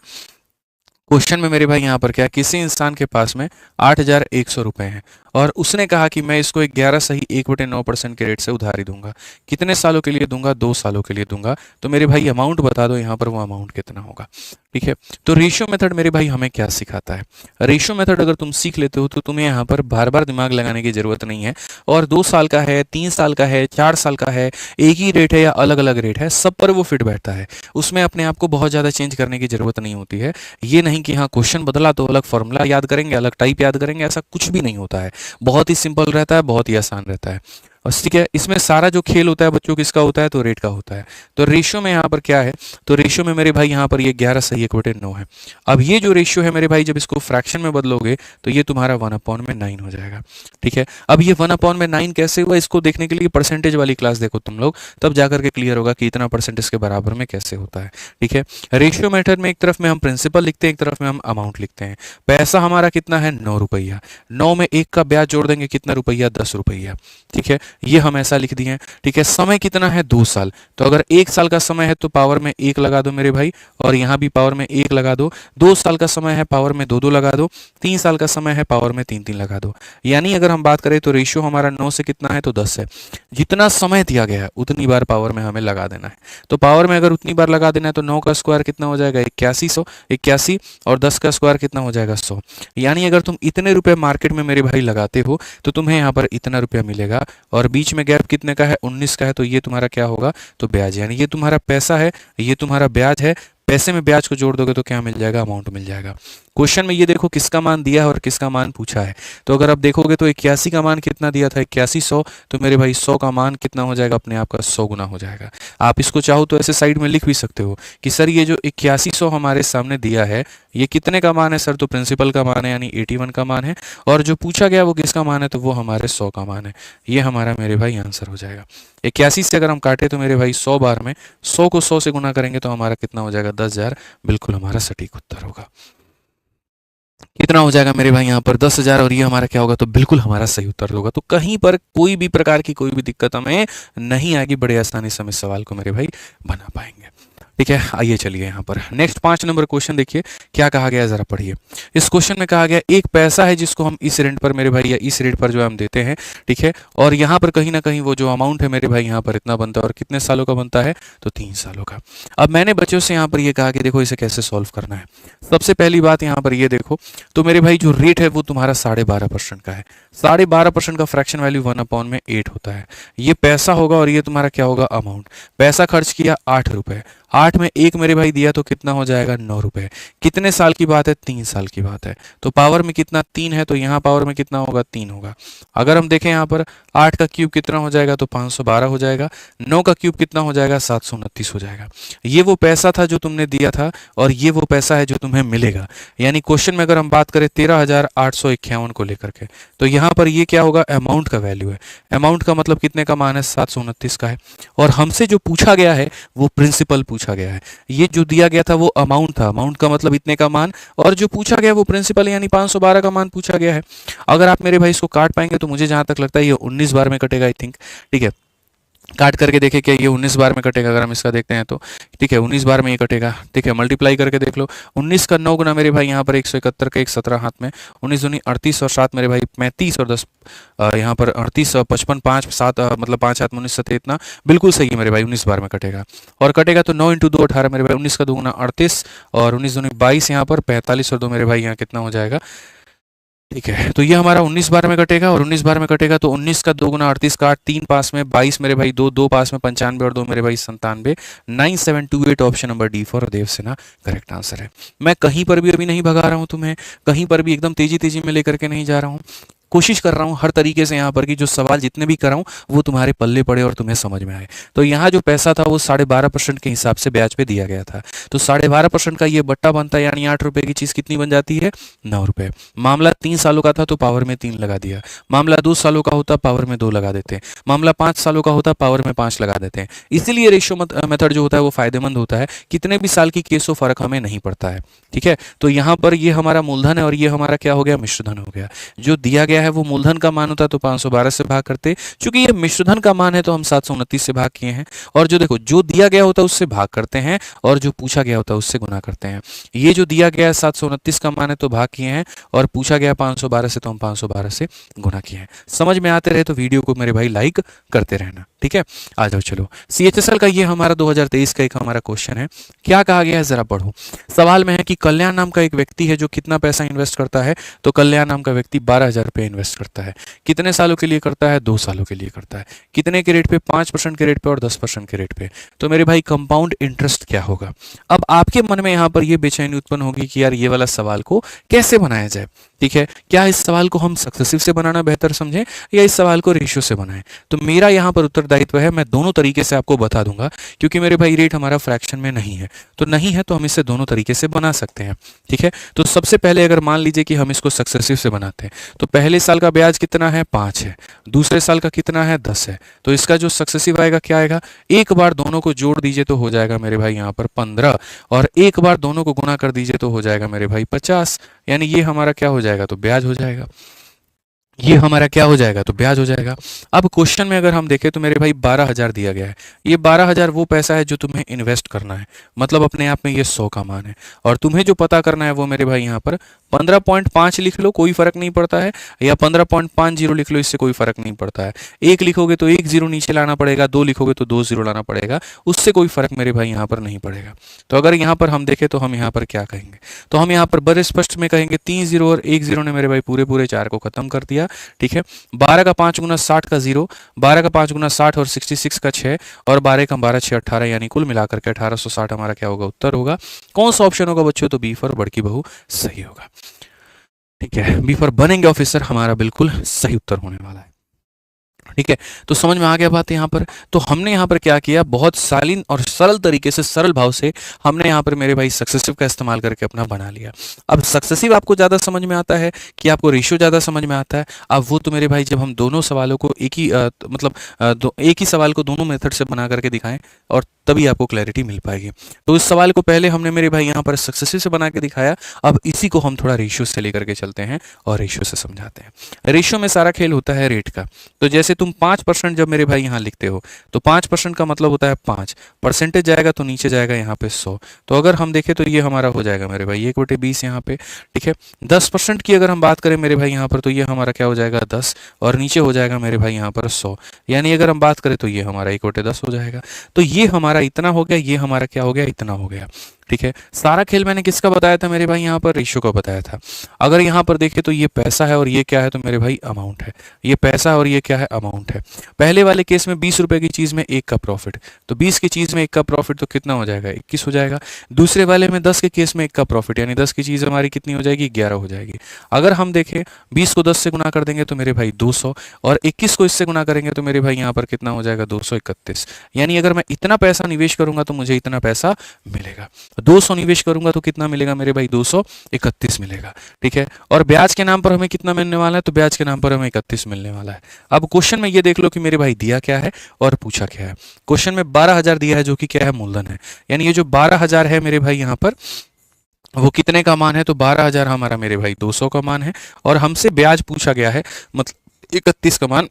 क्वेश्चन में मेरे भाई यहाँ पर क्या है? किसी इंसान के पास में 8,100 रुपए हैं और उसने कहा कि मैं इसको 11 सही 1/9% के रेट से उधारी दूंगा। कितने सालों के लिए दूंगा? 2 सालों के लिए दूंगा। तो मेरे भाई अमाउंट बता दो यहाँ पर, वो अमाउंट कितना होगा? ठीक है, तो रेशियो मेथड मेरे भाई हमें क्या सिखाता है? रेशियो मेथड अगर तुम सीख लेते हो तो तुम्हें यहाँ पर बार बार दिमाग लगाने की जरूरत नहीं है। और 2 साल का है, 3 साल का है, 4 साल का है, एक ही रेट है या अलग अलग रेट है, सब पर वो फिट बैठता है। उसमें अपने आप को बहुत ज़्यादा चेंज करने की जरूरत नहीं होती है। ये नहीं कि हाँ क्वेश्चन बदला तो अलग फॉर्मूला याद करेंगे, अलग टाइप याद करेंगे, ऐसा कुछ भी नहीं होता है। बहुत ही सिंपल रहता है, बहुत ही आसान रहता है। और ठीक है, इसमें सारा जो खेल होता है बच्चों किसका होता है? तो रेट का होता है। तो रेशियो में यहाँ पर क्या है? तो रेशियो में मेरे भाई यहाँ पर ये 11 सही 1/9 है। अब ये जो रेशियो है मेरे भाई जब इसको फ्रैक्शन में बदलोगे तो ये तुम्हारा 1/9 हो जाएगा। ठीक है, अब ये 1/9 कैसे हुआ? इसको देखने के लिए परसेंटेज वाली क्लास देखो तुम लोग, तब जाकर के क्लियर होगा कि इतना परसेंट इसके बराबर में कैसे होता है। ठीक है, रेशियो मेथड में एक तरफ में हम प्रिंसिपल लिखते हैं, एक तरफ में हम अमाउंट लिखते हैं। पैसा हमारा कितना है? 9 रुपया। 9 में 1 का ब्याज जोड़ देंगे, कितना रुपया? 10 रुपया। ठीक है, ये हम ऐसा लिख दिए हैं। ठीक है, समय कितना है? 2 साल। तो अगर 1 साल का समय है तो पावर में 1 लगा दो मेरे भाई, और यहाँ भी पावर में 1 लगा दो। 2 साल का समय है, पावर में 2 2 लगा दो। 3 साल का समय है, पावर में 3 3 लगा दो। यानी अगर हम बात करें तो रेशियो हमारा 9 से कितना है? तो 10 है। जितना समय दिया गया है उतनी बार पावर में हमें लगा देना है। तो पावर में अगर उतनी बार लगा देना है तो 9 का स्क्वायर कितना हो जाएगा? 81 और 10 का स्क्वायर कितना हो जाएगा? 100। यानी अगर तुम इतने रुपए मार्केट में मेरे भाई लगाते हो तो तुम्हें यहाँ पर इतना रुपया मिलेगा, और बीच में गैप कितने का है? 19 का है। तो ये तुम्हारा क्या होगा? तो ब्याज। यानी ये तुम्हारा पैसा है, ये तुम्हारा ब्याज है। पैसे में ब्याज को जोड़ दोगे तो क्या मिल जाएगा? अमाउंट मिल जाएगा। क्वेश्चन में ये देखो किसका मान दिया है और किसका मान पूछा है। तो अगर आप देखोगे तो 81 का मान कितना दिया था, 8100, तो मेरे भाई 100 का मान कितना हो जाएगा, अपने आप का 100 गुना हो जाएगा। आप इसको चाहो तो ऐसे साइड में लिख भी सकते हो कि सर ये जो 8100 हमारे सामने दिया है ये कितने का मान है सर, तो प्रिंसिपल का मान है यानी 81 का मान है, और जो पूछा गया वो किसका मान है, तो वो हमारे 100 का मान है। ये हमारा मेरे भाई आंसर हो जाएगा। 81 से अगर हम काटे तो मेरे भाई 100 बार में 100 को 100 से गुना करेंगे तो हमारा कितना हो जाएगा, 10,000। बिल्कुल हमारा सटीक उत्तर होगा। कितना हो जाएगा मेरे भाई यहाँ पर 10,000, और ये हमारा क्या होगा, तो बिल्कुल हमारा सही उत्तर होगा। तो कहीं पर कोई भी प्रकार की कोई भी दिक्कत हमें नहीं आएगी, बड़े आसानी से हम इस सवाल को मेरे भाई बना पाएंगे। ठीक है, आइए चलिए यहाँ पर नेक्स्ट 5 नंबर क्वेश्चन देखिए क्या कहा गया है, जरा पढ़िए। इस क्वेश्चन में कहा गया एक पैसा है जिसको हम इस रेट पर मेरे भाई, या इस रेट पर जो हम देते हैं, ठीक है, और यहाँ पर कहीं ना कहीं वो जो अमाउंट है मेरे भाई यहाँ पर इतना बनता है, और कितने सालों का बनता है, तो 3 सालों का। अब मैंने बच्चों से यहाँ पर ये कहा कि देखो इसे कैसे सॉल्व करना है। सबसे पहली बात यहाँ पर ये देखो, तो मेरे भाई जो रेट है वो तुम्हारा 12.5% का है। 12.5% का फ्रैक्शन वैल्यू 1/8 होता है। ये पैसा होगा और ये तुम्हारा क्या होगा, अमाउंट। पैसा खर्च किया 8 रुपए, 8 में 1 मेरे भाई दिया तो कितना हो जाएगा, 9 रुपए। कितने साल की बात है, 3 साल की बात है। तो पावर में कितना, 3 है, तो यहाँ पावर में कितना होगा, 3 होगा। अगर हम देखें यहाँ पर 8 का क्यूब कितना हो जाएगा, तो 512 हो जाएगा। 9 का क्यूब कितना हो जाएगा, 729 हो जाएगा। ये वो पैसा था जो तुमने दिया था, और ये वो पैसा है जो तुम्हें मिलेगा। यानी क्वेश्चन में अगर हम बात करें 13,851 को लेकर के, तो यहाँ पर ये क्या होगा, अमाउंट का वैल्यू है। अमाउंट का मतलब कितने का मान है, 729 का है। और हमसे जो पूछा गया है वो प्रिंसिपल पूछा गया है। ये जो दिया गया था वो अमाउंट था, अमाउंट का मतलब इतने का मान, और जो पूछा गया वो प्रिंसिपल यानी 512 का मान पूछा गया है। अगर आप मेरे भाई इसको काट पाएंगे तो मुझे जहां तक लगता है ये 19 बार में कटेगा, आई थिंक। ठीक है, काट करके देखें क्या ये 19 बार में कटेगा, अगर हम इसका देखते हैं तो ठीक है 19 बार में ये कटेगा। ठीक है, मल्टीप्लाई करके देख लो, 19 का 9 गुना मेरे भाई यहाँ पर 171 का 1 17 हाथ में, 19 दूनी 38 और 7 मेरे भाई 35 और 10 यहाँ पर 38 55 5 7 मतलब 5 हाथ में 19 7 इतना बिल्कुल सही है मेरे भाई, 19 बार में कटेगा। और कटेगा तो 9 × 2 18 मेरे भाई, 19 का 2 गुना 38 और 19 दूनी 22 यहाँ पर 45 और 2 मेरे भाई यहाँ कितना हो जाएगा। ठीक है, तो ये हमारा 19 बार में कटेगा, और 19 बार में कटेगा तो 19 का 2 गुना 38 का 3 पास में 22 मेरे भाई, 2 2 पास में 95 और 2 मेरे भाई 97, 9728 ऑप्शन नंबर डी फॉर देव सेना करेक्ट आंसर है। मैं कहीं पर भी अभी नहीं भगा रहा हूँ तुम्हें, कहीं पर भी एकदम तेजी तेजी में लेकर के नहीं जा रहा हूँ। कोशिश कर रहा हूँ हर तरीके से यहाँ पर कि जो सवाल जितने भी कराऊँ वो तुम्हारे पल्ले पड़े और तुम्हें समझ में आए। तो यहाँ जो पैसा था वो 12.5% के हिसाब से ब्याज पे दिया गया था, तो 12.5% का ये बट्टा बनता है, यानी 8 रुपए की चीज़ कितनी बन जाती है, 9 रुपए। मामला 3 सालों का था तो पावर में 3 लगा दिया। मामला 2 सालों का होता पावर में 2 लगा देते हैं। मामला 5 सालों का होता पावर में 5 लगा देते हैं। इसीलिए रेशियो मेथड जो होता है वो फायदेमंद होता है, कितने भी साल की केस हो फर्क हमें नहीं पड़ता है। ठीक है, तो यहाँ पर ये हमारा मूलधन है और ये हमारा क्या हो गया, मिश्रधन हो गया। जो दिया गया है वो मूलधन का मान होता है तो 512 से भाग करते, क्योंकि ये मिश्रधन का मान है तो हम 729 से भाग किए हैं। और जो देखो जो दिया गया होता है उससे भाग करते हैं, और जो पूछा गया होता है उससे गुना करते हैं। ये जो दिया गया है 729 का मान है तो भाग किए हैं, और पूछा गया 512 से तो हम 512 से गुना किए हैं। समझ में आते रहे तो वीडियो को मेरे भाई लाइक करते रहना। ठीक है, आ जाओ चलो, CHSL का ये हमारा 2023 का एक हमारा क्वेश्चन है। क्या कहा गया है जरा पढ़ो। सवाल में है कि कल्याण नाम का एक व्यक्ति है जो कितना पैसा इन्वेस्ट करता है, तो कल्याण नाम का व्यक्ति 12,000 रुपये इन्वेस्ट करता है। कितने सालों के लिए करता है, 2 सालों के लिए करता है। कितने के रेट पे, 5% के रेट पे और 10% के रेट पे। तो मेरे भाई कंपाउंड इंटरेस्ट क्या होगा। अब आपके मन में यहाँ पर ये बेचैनी उत्पन्न होगी कि यार ये वाला सवाल को कैसे बनाया जाए। ठीक है, क्या इस सवाल को हम सक्सेसिव से बनाना बेहतर समझें या इस सवाल को रेशियो से बनाएं। तो मेरा यहाँ पर उत्तरदायित्व है, मैं दोनों तरीके से आपको बता दूंगा, क्योंकि मेरे भाई रेट हमारा फ्रैक्शन में नहीं है, तो नहीं है तो हम इसे दोनों तरीके से बना सकते हैं। ठीक है, तो सबसे पहले अगर मान लीजिए कि हम इसको सक्सेसिव से बनाते हैं, तो पहले साल का ब्याज कितना है, 5 है। दूसरे साल का कितना है, 10 है। तो इसका जो सक्सेसिव आएगा क्या आएगा, एक बार दोनों को जोड़ दीजिए तो हो जाएगा मेरे भाई यहाँ पर 15, और एक बार दोनों को गुना कर दीजिए तो हो जाएगा मेरे भाई 50। यानी ये हमारा क्या हो जाएगा, तो ब्याज हो जाएगा। ये हमारा क्या हो जाएगा, तो ब्याज हो जाएगा। अब क्वेश्चन में अगर हम देखें तो मेरे भाई 12,000 दिया गया है। ये 12,000 वो पैसा है जो तुम्हें इन्वेस्ट करना है, मतलब अपने आप में ये 100 का मान है। और तुम्हें जो पता करना है वो मेरे भाई यहाँ पर 15.5 लिख लो, कोई फर्क नहीं पड़ता है, या 15.50 लिख लो, इससे कोई फर्क नहीं पड़ता है। 1 लिखोगे तो 1 0 नीचे लाना पड़ेगा, 2 लिखोगे तो 2 0 लाना पड़ेगा, उससे कोई फर्क मेरे भाई यहाँ पर नहीं पड़ेगा। तो अगर यहाँ पर हम देखें तो हम यहाँ पर क्या कहेंगे, तो हम यहाँ पर बड़े स्पष्ट में कहेंगे 3 0 और 1 0 ने मेरे भाई पूरे 4 को खत्म कर दिया। ठीक है। 12 का 5 गुना 60 का 0, 12 का 5 गुना 60 और 66 का 6 और 12 का 12 6 18, यानी कुल मिलाकर के 1860 हमारा क्या होगा, उत्तर होगा। कौन सा ऑप्शन होगा बच्चों, तो बी फॉर बड़की बहू सही होगा। ठीक है, बी फॉर बनेंगे ऑफिसर हमारा बिल्कुल सही उत्तर होने वाला है। ठीक है, तो समझ में आ गया बात यहाँ पर। तो हमने यहाँ पर क्या किया, बहुत शालीन और सरल तरीके से, सरल भाव से हमने यहाँ पर मेरे भाई सक्सेसिव का इस्तेमाल करके अपना बना लिया। अब सक्सेसिव आपको ज़्यादा समझ में आता है कि आपको रेशियो ज़्यादा समझ में आता है? अब वो तो मेरे भाई जब हम दोनों सवालों को एक ही एक ही सवाल को दोनों मेथड से बना करके दिखाएं और तभी आपको क्लैरिटी मिल पाएगी। तो इस सवाल को पहले हमने मेरे भाई यहाँ पर सक्सेसिव से बना के दिखाया, अब इसी को हम थोड़ा रेशियो से लेकर के चलते हैं और रेशियो से समझाते हैं। रेशियो में सारा खेल होता है रेट का। तो जैसे तुम 5% जब मेरे भाई यहाँ लिखते हो तो 5% का मतलब होता है 5 परसेंटेज जाएगा तो नीचे जाएगा यहाँ पे 100। तो अगर हम देखें तो ये हमारा हो जाएगा मेरे भाई 1/20 यहाँ पे। ठीक है, 10% की अगर हम बात करें मेरे भाई यहाँ पर तो ये हमारा क्या हो जाएगा 10 और नीचे हो जाएगा मेरे भाई यहाँ पर 100, यानी अगर हम बात करें तो ये हमारा 1/10 हो जाएगा। तो ये हमारा इतना हो गया, ये हमारा क्या हो गया, इतना हो गया। ठीक है, सारा खेल मैंने किसका बताया था मेरे भाई, यहाँ पर रेशियो का बताया था। अगर यहाँ पर देखें तो ये पैसा है और ये क्या है, तो मेरे भाई अमाउंट है। ये पैसा और ये क्या है, अमाउंट है। पहले वाले केस में 20 रुपए की चीज में 1 का प्रॉफिट, तो 20 की चीज में 1 का प्रॉफिट तो कितना हो जाएगा, 21 हो जाएगा। दूसरे वाले में 10 के केस में 1 का प्रॉफिट, यानी 10 की चीज हमारी कितनी हो जाएगी, 11 हो जाएगी। अगर हम देखें 20 को 10 से गुना कर देंगे तो मेरे भाई 200 और 21 को इससे गुना करेंगे तो मेरे भाई यहाँ पर कितना हो जाएगा, 231। यानी अगर मैं इतना पैसा निवेश करूंगा तो मुझे इतना पैसा मिलेगा। 200 निवेश करूंगा तो कितना मिलेगा मेरे भाई, 231 मिलेगा। ठीक है, और ब्याज के नाम पर हमें कितना मिलने वाला है, तो ब्याज के नाम पर हमें 31 मिलने वाला है। अब क्वेश्चन में ये देख लो कि मेरे भाई दिया क्या है और पूछा क्या है। क्वेश्चन में 12,000 दिया है जो कि क्या है, मूलधन है। यानी ये जो 12,000 है मेरे भाई यहाँ पर वो कितने का मान है, तो 12,000 हमारा मेरे भाई 200 का मान है और हमसे ब्याज पूछा गया है, मतलब 31 का मान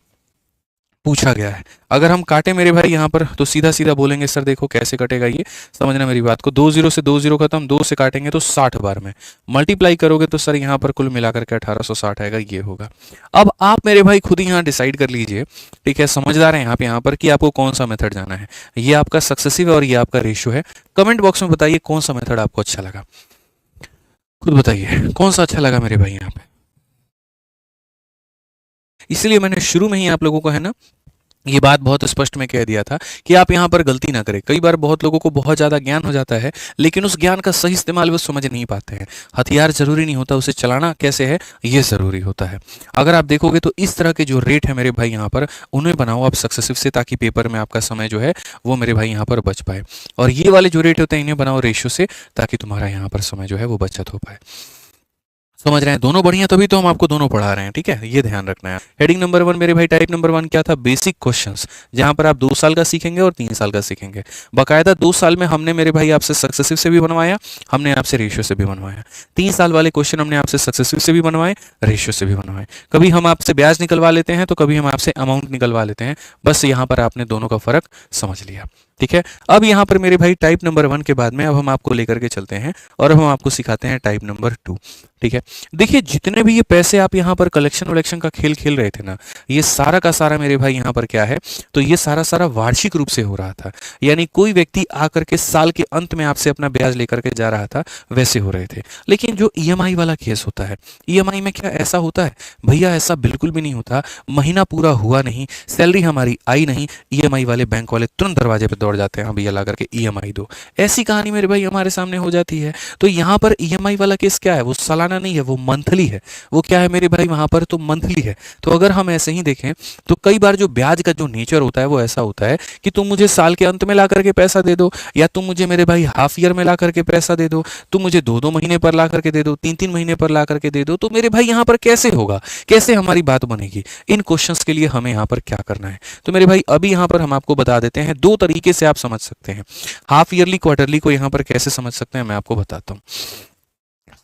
पूछा गया है। अगर हम काटे मेरे भाई यहाँ पर तो सीधा सीधा बोलेंगे सर देखो कैसे कटेगा, ये समझना मेरी बात को। 2 0 से 2 0 खत्म, 2 से काटेंगे तो 60 बार में मल्टीप्लाई करोगे तो सर यहाँ पर कुल मिलाकर के 1860 आएगा, ये होगा। अब आप मेरे भाई खुद ही यहाँ डिसाइड कर लीजिए, ठीक है, समझदार हैं आप यहाँ पर, कि आपको कौन सा मेथड जाना है। ये आपका सक्सेसिव है और ये आपका रेशियो है। कमेंट बॉक्स में बताइए कौन सा मेथड आपको अच्छा लगा, खुद बताइए कौन सा अच्छा लगा मेरे भाई यहाँ पे। इसलिए मैंने शुरू में ही आप लोगों को है ना ये बात बहुत स्पष्ट में कह दिया था कि आप यहाँ पर गलती ना करें। कई बार बहुत लोगों को बहुत ज़्यादा ज्ञान हो जाता है लेकिन उस ज्ञान का सही इस्तेमाल वो समझ नहीं पाते हैं। हथियार जरूरी नहीं होता, उसे चलाना कैसे है ये ज़रूरी होता है। अगर आप देखोगे तो इस तरह के जो रेट है मेरे भाई यहाँ पर उन्हें बनाओ आप सक्सेसिव से, ताकि पेपर में आपका समय जो है वो मेरे भाई यहाँ पर बच पाए। और ये वाले जो रेट होते हैं इन्हें बनाओ रेशियो से, ताकि तुम्हारा यहाँ पर समय जो है वो बचत हो पाए। समझ रहे हैं, दोनों बढ़िया, तभी तो हम आपको दोनों पढ़ा रहे हैं। ठीक है, ये ध्यान रखना है। हेडिंग नंबर 1 मेरे भाई, टाइप नंबर 1 क्या था, बेसिक क्वेश्चंस, जहां पर आप 2 साल का सीखेंगे और 3 साल का सीखेंगे। बाकायदा 2 साल में हमने मेरे भाई आपसे सक्सेसिव से भी बनवाया, हमने आपसे रेशियो से भी बनवाया। 3 साल वाले क्वेश्चन हमने आपसे सक्सेसिव से भी बनवाए, रेशियो से भी बनवाए। कभी हम आपसे ब्याज निकलवा लेते हैं तो कभी हम आपसे अमाउंट निकलवा लेते हैं। बस यहाँ पर आपने दोनों का फर्क समझ लिया। ठीक है, अब यहाँ पर मेरे भाई टाइप नंबर 1 के बाद में अब हम आपको लेकर के चलते हैं और अब हम आपको सिखाते हैं टाइप नंबर 2। ठीक है, देखिए जितने भी ये पैसे आप यहाँ पर कलेक्शन वलेक्शन का खेल खेल रहे थे ना, ये सारा का सारा मेरे भाई यहाँ पर क्या है, तो ये सारा सारा वार्षिक रूप से हो रहा था। यानी कोई व्यक्ति आकर के साल के अंत में आपसे अपना ब्याज लेकर के जा रहा था, वैसे हो रहे थे। लेकिन जो ईएमआई वाला केस होता है, ईएमआई में क्या ऐसा होता है भैया, ऐसा बिल्कुल भी नहीं होता। महीना पूरा हुआ नहीं, सैलरी हमारी आई नहीं, ईएमआई वाले बैंक वाले तुरंत दरवाजे पे दौड़ जाते हैं, भैया ला करके ईएमआई दो। ऐसी कहानी मेरे भाई हमारे सामने हो जाती है। तो यहाँ पर ईएमआई वाला केस क्या है, वो सालाना नहीं है, वो मंथली है। वो क्या है मेरे भाई वहां पर, तो मंथली है। तो अगर हम ऐसे ही देखें तो कई बार जो ब्याज का जो नेचर होता है वो ऐसा होता है कि तुम मुझे साल के अंत में ला करके पैसा दे दो, या तुम मुझे मेरे भाई हाफ ईयर में ला करके पैसा दे दो, तुम मुझे 2-2 महीने पर ला करके दे दो, 3-3 महीने पर ला करके दे दो। तो मेरे भाई यहाँ पर कैसे होगा, कैसे हमारी बात बनेगी? इन क्वेश्चंस के लिए हमें यहाँ पर क्या करना है, तो मेरे भाई अभी यहाँ पर हम आपको बता देते हैं। 2 तरीके से आप समझ सकते हैं। हाफ ईयरली क्वार्टरली को यहाँ पर कैसे समझ सकते हैं मैं आपको बताता हूँ।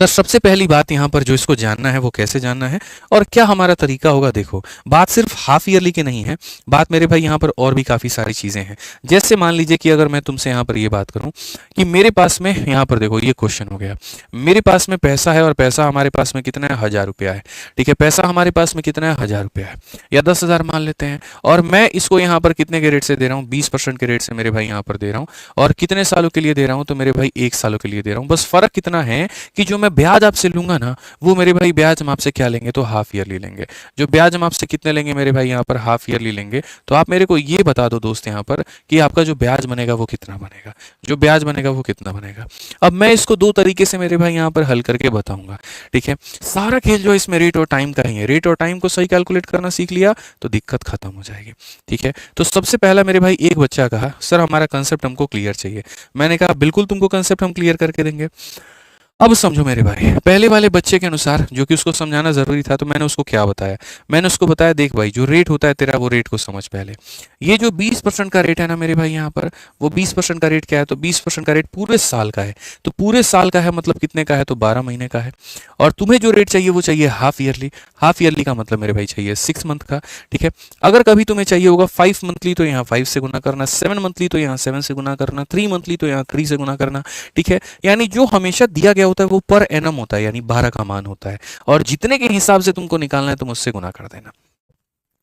तो सबसे पहली बात यहाँ पर जो इसको जानना है वो कैसे जानना है और क्या हमारा तरीका होगा। देखो, बात सिर्फ हाफ ईयरली की नहीं है, बात मेरे भाई यहाँ पर और भी काफ़ी सारी चीज़ें हैं। जैसे मान लीजिए कि अगर मैं तुमसे यहाँ पर ये बात करूँ कि मेरे पास में यहाँ पर देखो ये क्वेश्चन हो गया, मेरे पास में पैसा है और पैसा हमारे पास में कितना है, 1000 रुपया है। ठीक है, पैसा हमारे पास में कितना है, 1000 रुपया है या 10,000 मान लेते हैं, और मैं इसको यहाँ पर कितने के रेट से दे रहा हूँ, 20% के रेट से मेरे भाई यहाँ पर दे रहा हूँ। और कितने सालों के लिए दे रहा हूँ, तो मेरे भाई 1 सालों के लिए दे रहा हूँ। बस फर्क कितना है कि जो मैं ब्याज आपसे लूंगा ना, वो मेरे भाई ब्याज हम आपसे क्या लेंगे, तो हाफ ईयरली लेंगे। जो ब्याज हम आपसे कितने लेंगे मेरे भाई, यहाँ पर हाफ ईयरली लेंगे। तो आप मेरे को ये बता दो दोस्त यहाँ पर कि आपका जो ब्याज बनेगा वो कितना बनेगा, जो ब्याज बनेगा वो कितना बनेगा। अब मैं इसको दो तरीके से मेरे भाई यहाँ पर हल करके बताऊंगा, ठीक है। सारा खेल जो इसमें रेट और टाइम का ही है, रेट और टाइम को सही कैलकुलेट करना सीख लिया तो दिक्कत खत्म हो जाएगी, ठीक है। तो सबसे पहला मेरे भाई एक बच्चा कहा सर हमारा कंसेप्ट हमको क्लियर चाहिए। मैंने कहा बिल्कुल तुमको कंसेप्ट हम क्लियर करके देंगे। अब समझो मेरे भाई, पहले वाले बच्चे के अनुसार जो कि उसको समझाना जरूरी था, तो मैंने उसको क्या बताया, मैंने उसको बताया देख भाई जो रेट होता है तेरा, वो रेट को समझ पहले। ये जो 20% का रेट है ना मेरे भाई यहाँ पर, वो 20% का रेट क्या है, तो 20% का रेट पूरे साल का है। तो पूरे साल का है मतलब कितने का है, तो 12 महीने का है। और तुम्हें जो रेट चाहिए वो चाहिए हाफ ईयरली। हाफ ईयरली का मतलब मेरे भाई चाहिए 6 मंथ का, ठीक है। अगर कभी तुम्हें चाहिए होगा 5 मंथली तो यहाँ 5 से गुना करना, 7 मंथली तो यहाँ 7 से गुना करना, 3 मंथली तो यहाँ 3 से गुना करना, ठीक है। यानी जो हमेशा दिया गया होता है वो पर एनम होता है, यानी 12 का मान होता है, और जितने के हिसाब से तुमको निकालना है तुम उससे गुना कर देना,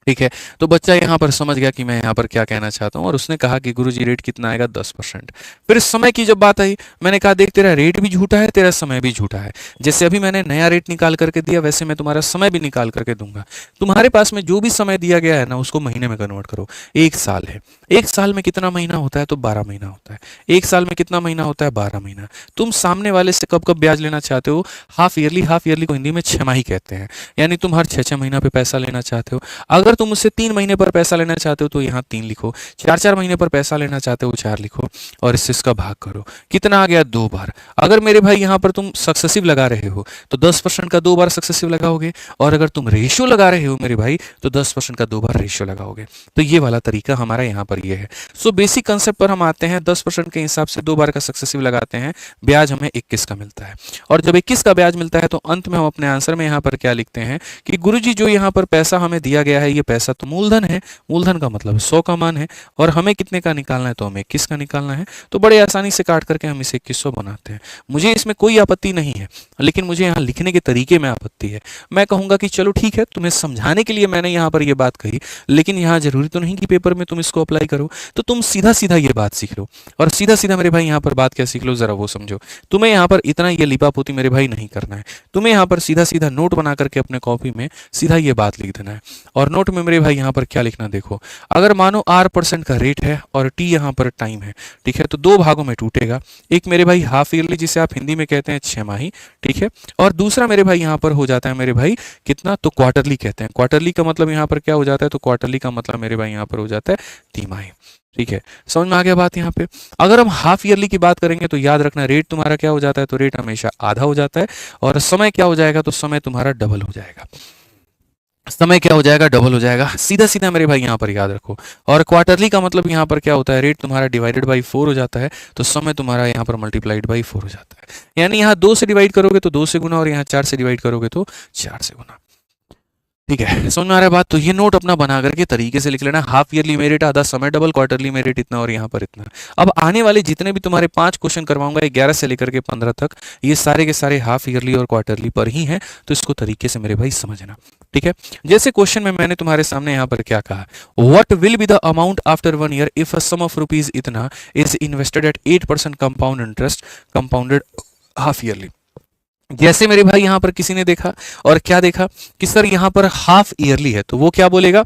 ठीक है। तो बच्चा यहाँ पर समझ गया कि मैं यहाँ पर क्या कहना चाहता हूँ, और उसने कहा कि गुरुजी रेट कितना आएगा, 10%। फिर समय की जब बात आई, मैंने कहा देख तेरा रेट भी झूठा है, तेरा समय भी झूठा है। जैसे अभी मैंने नया रेट निकाल करके दिया, वैसे मैं तुम्हारा समय भी निकाल करके दूंगा। तुम्हारे पास में जो भी समय दिया गया है ना, उसको महीने में कन्वर्ट करो। 1 साल है, 1 साल में कितना महीना होता है, तो 12 महीना होता है। 1 साल में कितना महीना होता है, 12 महीना। तुम सामने वाले से कब कब ब्याज लेना चाहते हो, हाफ ईयरली। हाफ ईयरली को हिंदी में छमाही कहते हैं, यानी तुम हर 6-6 महीना पे पैसा लेना चाहते हो। अगर तुम मुझसे 3 महीने पर पैसा लेना चाहते हो तो यहाँ 3 लिखो, 4-4 महीने पर पैसा लेना चाहते हो 4 लिखो, और इससे इसका भाग करो। कितना आ गया, 2 बार। अगर मेरे भाई यहाँ पर तुम सक्सेसिव लगा रहे हो तो 10% का 2 बार सक्सेसिव लगाओगे, और अगर तुम रेशियो लगा रहे हो मेरे भाई तो 10% का 2 बार रेशियो लगाओगे। तो ये वाला तरीका हमारा यहाँ पर ये है। सो बेसिक कंसेप्ट पर हम आते हैं, 10% के हिसाब से 2 बार का सक्सेसिव लगाते हैं, ब्याज हमें 21 का मिलता है। और जब 21 का ब्याज मिलता है तो अंत में हम अपने आंसर में यहाँ पर क्या लिखते हैं कि गुरुजी जो यहाँ पर पैसा हमें दिया गया है, ये पैसा तो मूलधन है, मूलधन का मतलब 100 का मान है, और हमें कितने का निकालना है, तो हमें 21 का निकालना है। तो बड़े आसानी से काट करके हम इसे 2100 बनाते हैं। मुझे इसमें कोई आपत्ति नहीं है, लेकिन मुझे यहाँ लिखने के तरीके में आपत्ति है। मैं कहूंगा कि चलो ठीक है, तुम्हें समझाने के लिए मैंने यहाँ पर यह बात कही, लेकिन यहाँ जरूरी तो नहीं कि पेपर में तुम इसको अप्लाई करो। तो तुम सीधा सीधा ये बात सीख लो, और सीधा सीधा मेरे भाई यहाँ पर बात क्या सीख लो, जरा वो समझो। तुम्हें यहाँ पर इतना ये लिपापोती मेरे भाई नहीं करना है, तुम्हें यहाँ पर सीधा सीधा नोट बना करके अपने कॉपी में सीधा ये बात लिख देना है। और नोट में मेरे भाई यहाँ पर क्या लिखना, देखो अगर मानो R% का रेट है और T यहाँ पर टाइम है, ठीक है, तो 2 भागों में टूटेगा। एक मेरे भाई हाफ ईयरली, जिसे आप हिंदी में कहते हैं छमाही, ठीक है, और दूसरा मेरे भाई यहाँ पर हो जाता है मेरे भाई कितना, तो क्वार्टरली कहते हैं। क्वार्टरली का मतलब यहाँ पर क्या हो जाता है, तो क्वार्टरली का मतलब मेरे भाई यहाँ पर हो जाता है तिमाही, ठीक है। समझ में आ गया बात यहाँ पे। अगर हम हाफ ईयरली की बात करेंगे तो याद रखना रेट तुम्हारा क्या हो जाता है, तो रेट हमेशा आधा हो जाता है, और समय क्या हो जाएगा, तो समय तुम्हारा डबल हो जाएगा। समय क्या हो जाएगा, डबल हो जाएगा। सीधा सीधा मेरे भाई यहाँ पर याद रखो। और क्वार्टरली का मतलब यहाँ पर क्या होता है, रेट तुम्हारा डिवाइडेड बाई 4 हो जाता है, तो समय तुम्हारा यहाँ पर मल्टीप्लाइड बाई 4 हो जाता है। यानी यहाँ 2 से डिवाइड करोगे तो 2 से गुना, और यहाँ 4 से डिवाइड करोगे तो 4 से गुना, ठीक है। समझ में आ रहा है बात। तो ये नोट अपना बना करके तरीके से लिख लेना, हाफ ईयरली में रेट आधा, समय डबल, क्वार्टरली में रेट इतना, और यहाँ पर इतना। अब आने वाले जितने भी तुम्हारे 5 क्वेश्चन करवाऊंगा 11 से लेकर के 15 तक, ये सारे के सारे हाफ ईयरली और क्वार्टरली पर ही हैं, तो इसको तरीके से मेरे भाई समझना, ठीक है। जैसे क्वेश्चन में मैंने तुम्हारे सामने यहाँ पर क्या कहा, what will be the amount after 1 year if a sum of rupees इतना is invested at 8% compound interest compounded half yearly. जैसे मेरे भाई यहां पर किसी ने देखा और क्या देखा कि सर यहां पर हाफ ईयरली है, तो वो क्या बोलेगा,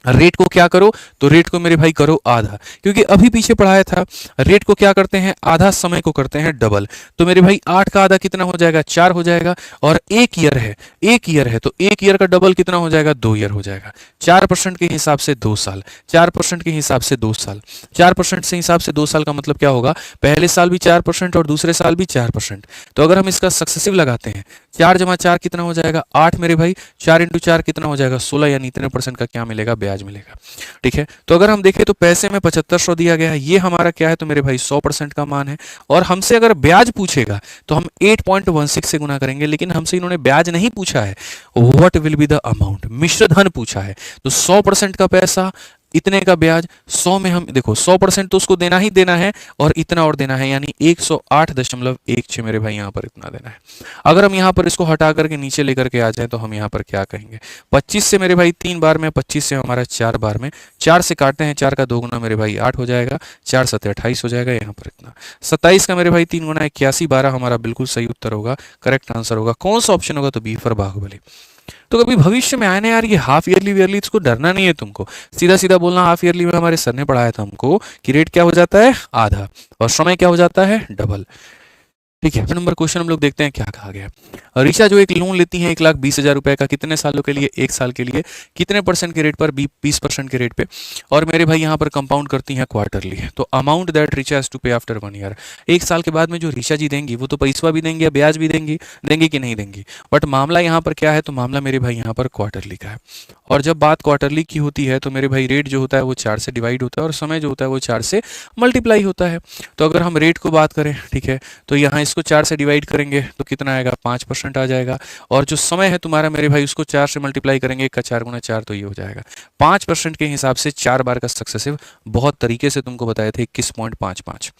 रेट को क्या करो, तो रेट को मेरे भाई करो आधा, क्योंकि अभी पीछे पढ़ाया था रेट को क्या करते हैं आधा, समय को करते हैं डबल। तो मेरे भाई 8 का आधा कितना हो जाएगा, 4 हो जाएगा, और 1 ईयर है, 1 ईयर है तो 1 ईयर का डबल कितना हो जाएगा, 2 ईयर हो जाएगा। 4% के हिसाब से 2 साल, 4% के हिसाब से 2 साल, 4% से हिसाब से 2 साल का मतलब क्या होगा, पहले साल भी 4% और दूसरे साल भी 4%। तो अगर हम इसका सक्सेसिव लगाते हैं, 4 जमा 4 कितना हो जाएगा, 8 मेरे भाई, 4 इंटू 4 कितना हो जाएगा, 16, यानी इतने % का क्या मिलेगा, ब्याज मिलेगा, ठीक है। तो अगर हम देखें तो पैसे में 7500 दिया गया है, ये हमारा क्या है, तो मेरे भाई 100% का मान है, और हमसे अगर ब्याज पूछेगा तो हम 8.16 से गुना करेंगे, लेकिन हमसे इन्होंने ब्याज नहीं पूछा है, what will be the amount, मिश्र धन पूछा है। तो 100% का पैसा इतने का ब्याज 100 में हम देखो 100% तो उसको देना ही देना है और इतना और देना है, यानी 108.16 मेरे भाई यहाँ पर इतना देना है। अगर हम यहाँ पर इसको हटा करके नीचे लेकर के आ जाए तो हम यहाँ पर क्या कहेंगे, 25 से मेरे भाई 3 बार में, 25 से हमारा 4 बार में, 4 से काटते हैं, 4 का 2 गुना मेरे भाई 8 हो जाएगा, 4 सत्ते 28 हो जाएगा, यहाँ पर इतना 27 का मेरे भाई 3 गुना 81, 12 हमारा बिल्कुल सही उत्तर होगा, करेक्ट आंसर होगा। कौन सा ऑप्शन होगा, तो बी फॉर बाहुबली। तो कभी भविष्य में आए ना यार, ये हाफ ईयरली ईयरली इसको डरना नहीं है तुमको, सीधा सीधा बोलना। हाफ ईयरली में हमारे सर ने पढ़ाया था हमको कि रेट क्या हो जाता है, आधा, और समय क्या हो जाता है, डबल। ठीक है, नंबर क्वेश्चन हम लोग देखते हैं क्या कहा गया है। ऋचा जो एक लोन लेती है 1,20,000 रुपए का, कितने सालों के लिए, 1 साल के लिए, कितने परसेंट के रेट पर, 20% के रेट पे, और मेरे भाई यहाँ पर कंपाउंड करती हैं क्वार्टरली। तो amount that Richa has to pay after 1 year, 1 साल के बाद में जो ऋचा जी देंगी वो तो पैसा भी देंगी या ब्याज भी देंगी, देंगी कि नहीं देंगी, बट मामला यहाँ पर क्या है, तो मामला मेरे भाई यहाँ पर क्वार्टरली का है। और जब बात क्वार्टरली की होती है तो मेरे भाई रेट जो होता है वो 4 से डिवाइड होता है और समय जो होता है वो 4 से मल्टीप्लाई होता है। तो अगर हम रेट को बात करें, ठीक है, तो यहाँ इसको 4 से डिवाइड करेंगे तो कितना आएगा, 5% आ जाएगा, और जो समय है तुम्हारा मेरे भाई उसको 4 से मल्टीप्लाई करेंगे, 1 का 4 गुना 4, तो ये हो जाएगा 5% के हिसाब से 4 बार का सक्सेसिव। बहुत तरीके से तुमको बताए थे 21.55,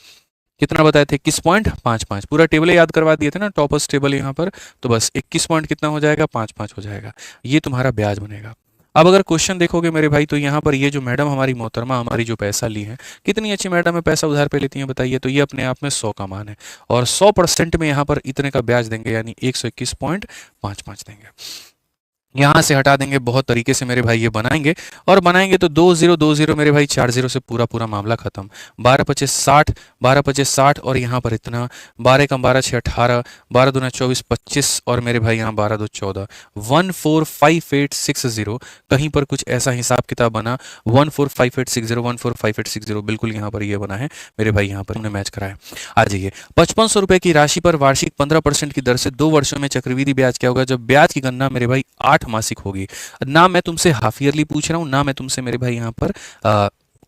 कितना बताए थे, 21.55, पूरा टेबल याद करवा दिए थे ना, टॉपर्स टेबल यहाँ पर, तो बस 21 पॉइंट कितना हो जाएगा, 55 हो जाएगा, ये तुम्हारा ब्याज बनेगा। अब अगर क्वेश्चन देखोगे मेरे भाई, तो यहाँ पर ये जो मैडम हमारी मोहतरमा हमारी जो पैसा ली है, कितनी अच्छी मैडम है, पैसा उधार पे लेती हैं बताइए, तो ये अपने आप में 100 का मान है, और 100% में यहाँ पर इतने का ब्याज देंगे, यानी 121.55 देंगे। यहाँ से हटा देंगे, बहुत तरीके से मेरे भाई ये बनाएंगे, और बनाएंगे तो 2020 मेरे भाई 40 से पूरा पूरा मामला खत्म। 12×5 60, 12×5 60, और यहाँ पर इतना 12 कम 12 6 18, 12 दूना 24 25, और मेरे भाई यहाँ 12 2 14, 145860। कहीं पर कुछ ऐसा हिसाब किताब बना, 145860, 145860 बिल्कुल यहाँ पर ये बना है मेरे भाई, यहाँ पर हमने मैच कराया। आ जाइए, 5500 रुपए की राशि पर वार्षिक 15% की दर से 2 वर्षों में चक्रवृद्धि ब्याज क्या होगा, जब ब्याज की गणना मेरे भाई 8 मासिक होगी। ना मैं तुमसे हाफ ईयरली पूछ रहा हूं, ना मैं तुमसे मेरे भाई यहाँ पर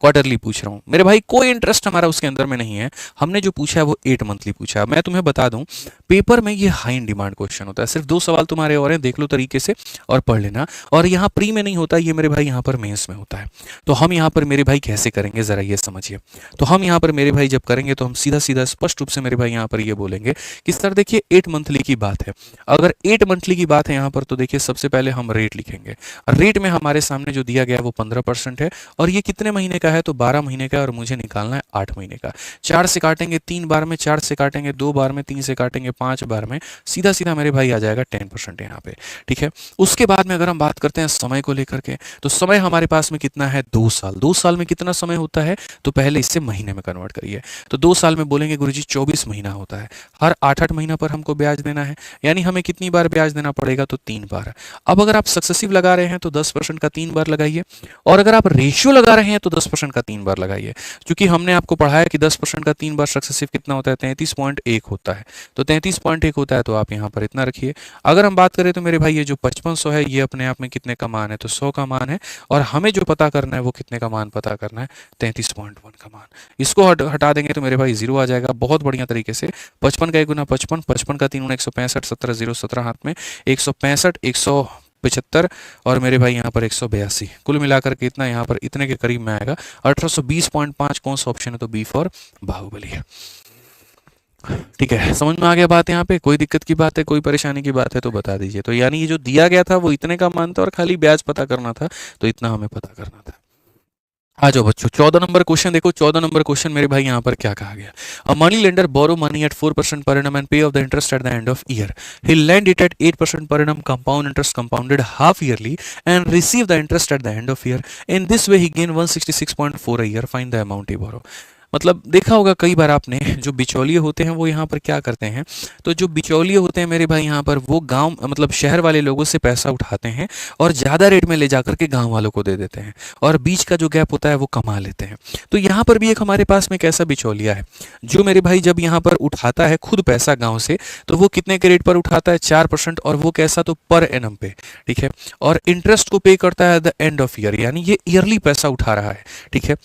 क्वार्टरली पूछ रहा हूं, मेरे भाई कोई इंटरेस्ट हमारा उसके अंदर में नहीं है। हमने जो पूछा है वो 8 मंथली पूछा है। मैं तुम्हें बता दूं, पेपर में ये हाई इन डिमांड क्वेश्चन होता है, सिर्फ 2 सवाल तुम्हारे और हैं, देख लो तरीके से और पढ़ लेना। और यहाँ प्री में नहीं होता ये मेरे भाई, यहाँ पर मेंस में होता है। तो हम यहाँ पर मेरे भाई कैसे करेंगे जरा ये समझिए। तो हम यहाँ पर मेरे भाई जब करेंगे तो हम सीधा सीधा स्पष्ट रूप से मेरे भाई यहाँ पर ये बोलेंगे कि सर देखिए 8 मंथली की बात है। अगर 8 मंथली की बात है यहाँ पर, तो देखिए सबसे पहले हम रेट लिखेंगे। रेट में हमारे सामने जो दिया गया है वो 15% है, और ये कितने महीने का है, तो 12 महीने का, और मुझे निकालना है 8 महीने का। 4 से काटेंगे 3 बार में, 4 से काटेंगे 2 बार में, 3 से काटेंगे 5 बार में, सीधा सीधा मेरे भाई आ जाएगा 10% यहाँ पे। ठीक है, उसके बाद में अगर हम बात करते हैं समय को लेकर के, तो समय हमारे पास में कितना है, 2 साल। 2 साल में कितना समय होता है, तो पहले इससे महीने में कन्वर्ट करिए। तो 2 साल में बोलेंगे गुरुजी 24 महीना होता है। हर 8-8 महीना पर हमको ब्याज देना है, यानी हमें कितनी बार ब्याज देना पड़ेगा, तो 3 बार। अब अगर आप सक्सेसिव लगा रहे हैं तो 10% का 3 बार लगाइए, और अगर आप रेशियो लगा रहे हैं तो 10% का 3 बार लगाइए। क्योंकि हमने आपको पढ़ाया कि 10% का 3 बार सक्सेसिव कितना होता है, 33.1 होता है। तो 33.1 होता है, तो आप यहाँ पर इतना रखिए। अगर हम बात करें तो मेरे भाई ये जो 5500 है ये अपने आप में कितने का मान है, तो 100 का मान है, और हमें जो पता करना है वो कितने का मान पता करना है, 33.1 का मान। इसको हटा देंगे तो मेरे भाई 0 आ जाएगा, बहुत बढ़िया तरीके से। 55 का 1 गुना 55, 55 का 3 गुना 165, 17 0 17 हाथ में 165, 175, और मेरे भाई यहाँ पर 182, कुल मिलाकर के इतना यहाँ पर इतने के करीब में आएगा। 1820.5 कौन सा ऑप्शन है, तो बी फॉर बाहुबली है। ठीक है, समझ में आ गया बात। यहाँ पे कोई दिक्कत की बात है, कोई परेशानी की बात है तो बता दीजिए। तो यानी ये जो दिया गया था वो इतने का मान था और खाली ब्याज पता करना था, तो इतना हमें पता करना था। आ जाओ बच्चों, 14 नंबर क्वेश्चन देखो। 14 नंबर क्वेश्चन मेरे भाई यहाँ पर क्या कहा गया, a money lender borrow money at 4% per annum and pay off the interest at the end of year. He lend it at 8% per annum compound interest compounded half yearly and receive the interest at the end of year. In this way he gain 166.4 a year. Find the amount he borrow. मतलब देखा होगा कई बार आपने, जो बिचौलिए होते हैं वो यहाँ पर क्या करते हैं, तो जो बिचौलिए होते हैं मेरे भाई यहाँ पर वो गांव मतलब शहर वाले लोगों से पैसा उठाते हैं और ज़्यादा रेट में ले जाकर के गांव वालों को दे देते हैं, और बीच का जो गैप होता है वो कमा लेते हैं। तो यहाँ पर भी एक हमारे पास में एक ऐसा बिचौलिया है जो मेरे भाई जब यहाँ पर उठाता है खुद पैसा गाँव से, तो वो कितने के रेट पर उठाता है, 4%, और वो कैसा, तो पर एनम पे। ठीक है, और इंटरेस्ट को पे करता है at the end of year, यानी ये ईयरली पैसा उठा रहा है। ठीक है,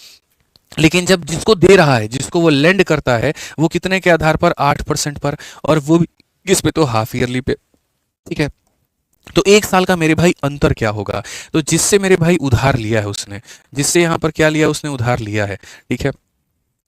लेकिन जब जिसको दे रहा है, जिसको वो लेंड करता है, वो कितने के आधार पर, 8% पर, और वो भी किस पे, तो हाफ ईयरली पे। ठीक है, तो 1 साल का मेरे भाई अंतर क्या होगा? तो जिससे मेरे भाई उधार लिया है उसने, जिससे यहाँ पर क्या लिया उसने उधार लिया है, ठीक है?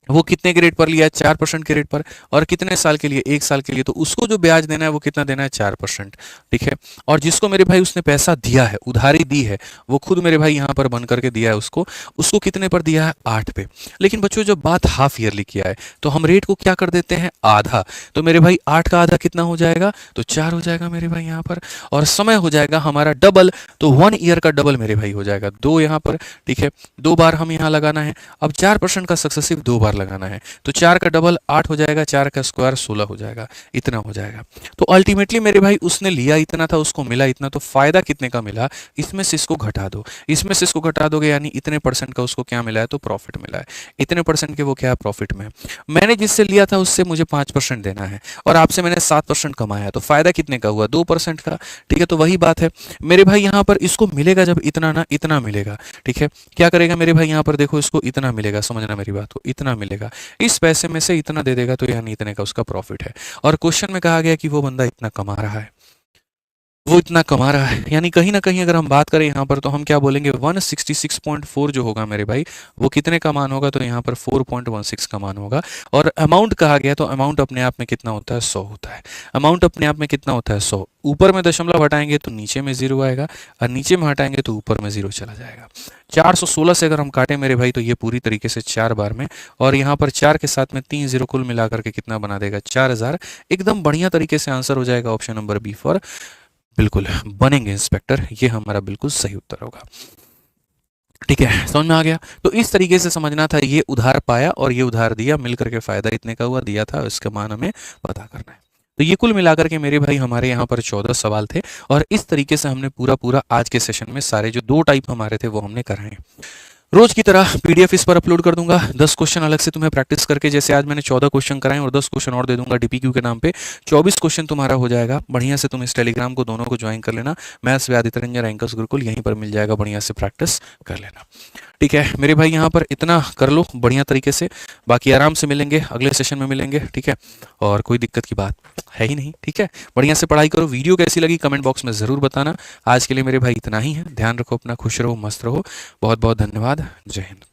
वो कितने के रेट पर लिया है? 4% के रेट पर। और कितने साल के लिए? 1 साल के लिए। तो उसको जो ब्याज देना है वो कितना देना है? 4%, ठीक है? और जिसको मेरे भाई उसने पैसा दिया है, उधारी दी है, वो खुद मेरे भाई यहाँ पर बन करके दिया है उसको, उसको कितने पर दिया है? 8 पे। लेकिन बच्चों जब बात हाफ ईयरली किया है तो हम रेट को क्या कर देते हैं? आधा। तो मेरे भाई 8 का आधा कितना हो जाएगा? तो 4 हो जाएगा मेरे भाई यहाँ पर। और समय हो जाएगा हमारा डबल, तो 1 ईयर का डबल मेरे भाई हो जाएगा 2 यहाँ पर, ठीक है? 2 बार हम यहाँ लगाना है। अब 4% का सक्सेसिव 2 बार लगाना है, तो 4 का डबल 8 हो जाएगा, 4 का स्क्वायर 16 हो जाएगा, इतना हो जाएगा। तो अल्टीमेटली मेरे भाई उसने लिया इतना था, उसको मिला इतना, तो फायदा कितने का मिला? इसमें से इसको घटा दो, इसमें से इसको घटा दोगे यानी इतने परसेंट का उसको क्या मिला है? तो प्रॉफिट मिला है। इतने परसेंट के वो क्या है? प्रॉफिट में है। मैंने जिससे लिया था उससे मुझे 5% देना है और आपसे मैंने 7% कमाया है, तो फायदा कितने का हुआ? 2% का, ठीक है? तो वही बात है मेरे भाई, यहाँ पर इसको मिलेगा जब इतना ना, इतना मिलेगा, ठीक है? क्या करेगा मेरे भाई यहाँ पर? देखो इसको इतना मिलेगा, समझना मेरी बात को, इतना मिलेगा, इस पैसे में से इतना दे देगा, तो यानी इतने का उसका प्रॉफिट है। और क्वेश्चन में कहा गया कि वो बंदा इतना कमा रहा है, वो इतना कमा रहा है, यानी कहीं ना कहीं अगर हम बात करें यहाँ पर तो हम क्या बोलेंगे? 166.4 जो होगा मेरे भाई, वो कितने का मान होगा? तो यहाँ पर 4.16 का मान होगा। और अमाउंट कहा गया, तो अमाउंट अपने आप में कितना होता है? 100 होता है। अमाउंट अपने आप में कितना होता है? 100। ऊपर में दशमलव हटाएंगे तो नीचे में 0 आएगा, और नीचे में हटाएंगे तो ऊपर में 0 चला जाएगा। 416 से अगर हम काटें मेरे भाई तो ये पूरी तरीके से 4 बार में, और यहाँ पर 4 के साथ में 3 0 कुल मिला करके कितना बना देगा? 4000। एकदम बढ़िया तरीके से आंसर हो जाएगा ऑप्शन नंबर बी फॉर बिल्कुल बनेंगे इंस्पेक्टर, ये हमारा बिल्कुल सही उत्तर होगा। ठीक है, समझ में आ गया? तो इस तरीके से समझना था, ये उधार पाया और ये उधार दिया, मिलकर के फायदा इतने का हुआ, दिया था, इसका मान हमें पता करना है। तो ये कुल मिलाकर के मेरे भाई हमारे यहाँ पर 14 सवाल थे, और इस तरीके से हमने पूरा पूरा आज के सेशन में सारे जो 2 टाइप हमारे थे वो हमने कराए हैं। रोज की तरह पीडीएफ इस पर अपलोड कर दूंगा, 10 क्वेश्चन अलग से तुम्हें प्रैक्टिस करके, जैसे आज मैंने 14 क्वेश्चन कराए और 10 क्वेश्चन और दे दूंगा डीपीक्यू के नाम पे, 24 क्वेश्चन तुम्हारा हो जाएगा। बढ़िया से तुम इस टेलीग्राम को दोनों को ज्वाइन कर लेना, maths with Aditya Ranjan rankers Gurukul, यहीं पर मिल जाएगा, बढ़िया से प्रैक्टिस कर लेना। ठीक है मेरे भाई, यहाँ पर इतना कर लो बढ़िया तरीके से, बाकी आराम से मिलेंगे, अगले सेशन में मिलेंगे, ठीक है? और कोई दिक्कत की बात है ही नहीं, ठीक है? बढ़िया से पढ़ाई करो। वीडियो कैसी लगी कमेंट बॉक्स में ज़रूर बताना। आज के लिए मेरे भाई इतना ही है, ध्यान रखो अपना, खुश रहो, मस्त रहो। बहुत बहुत धन्यवाद, जय हिंद।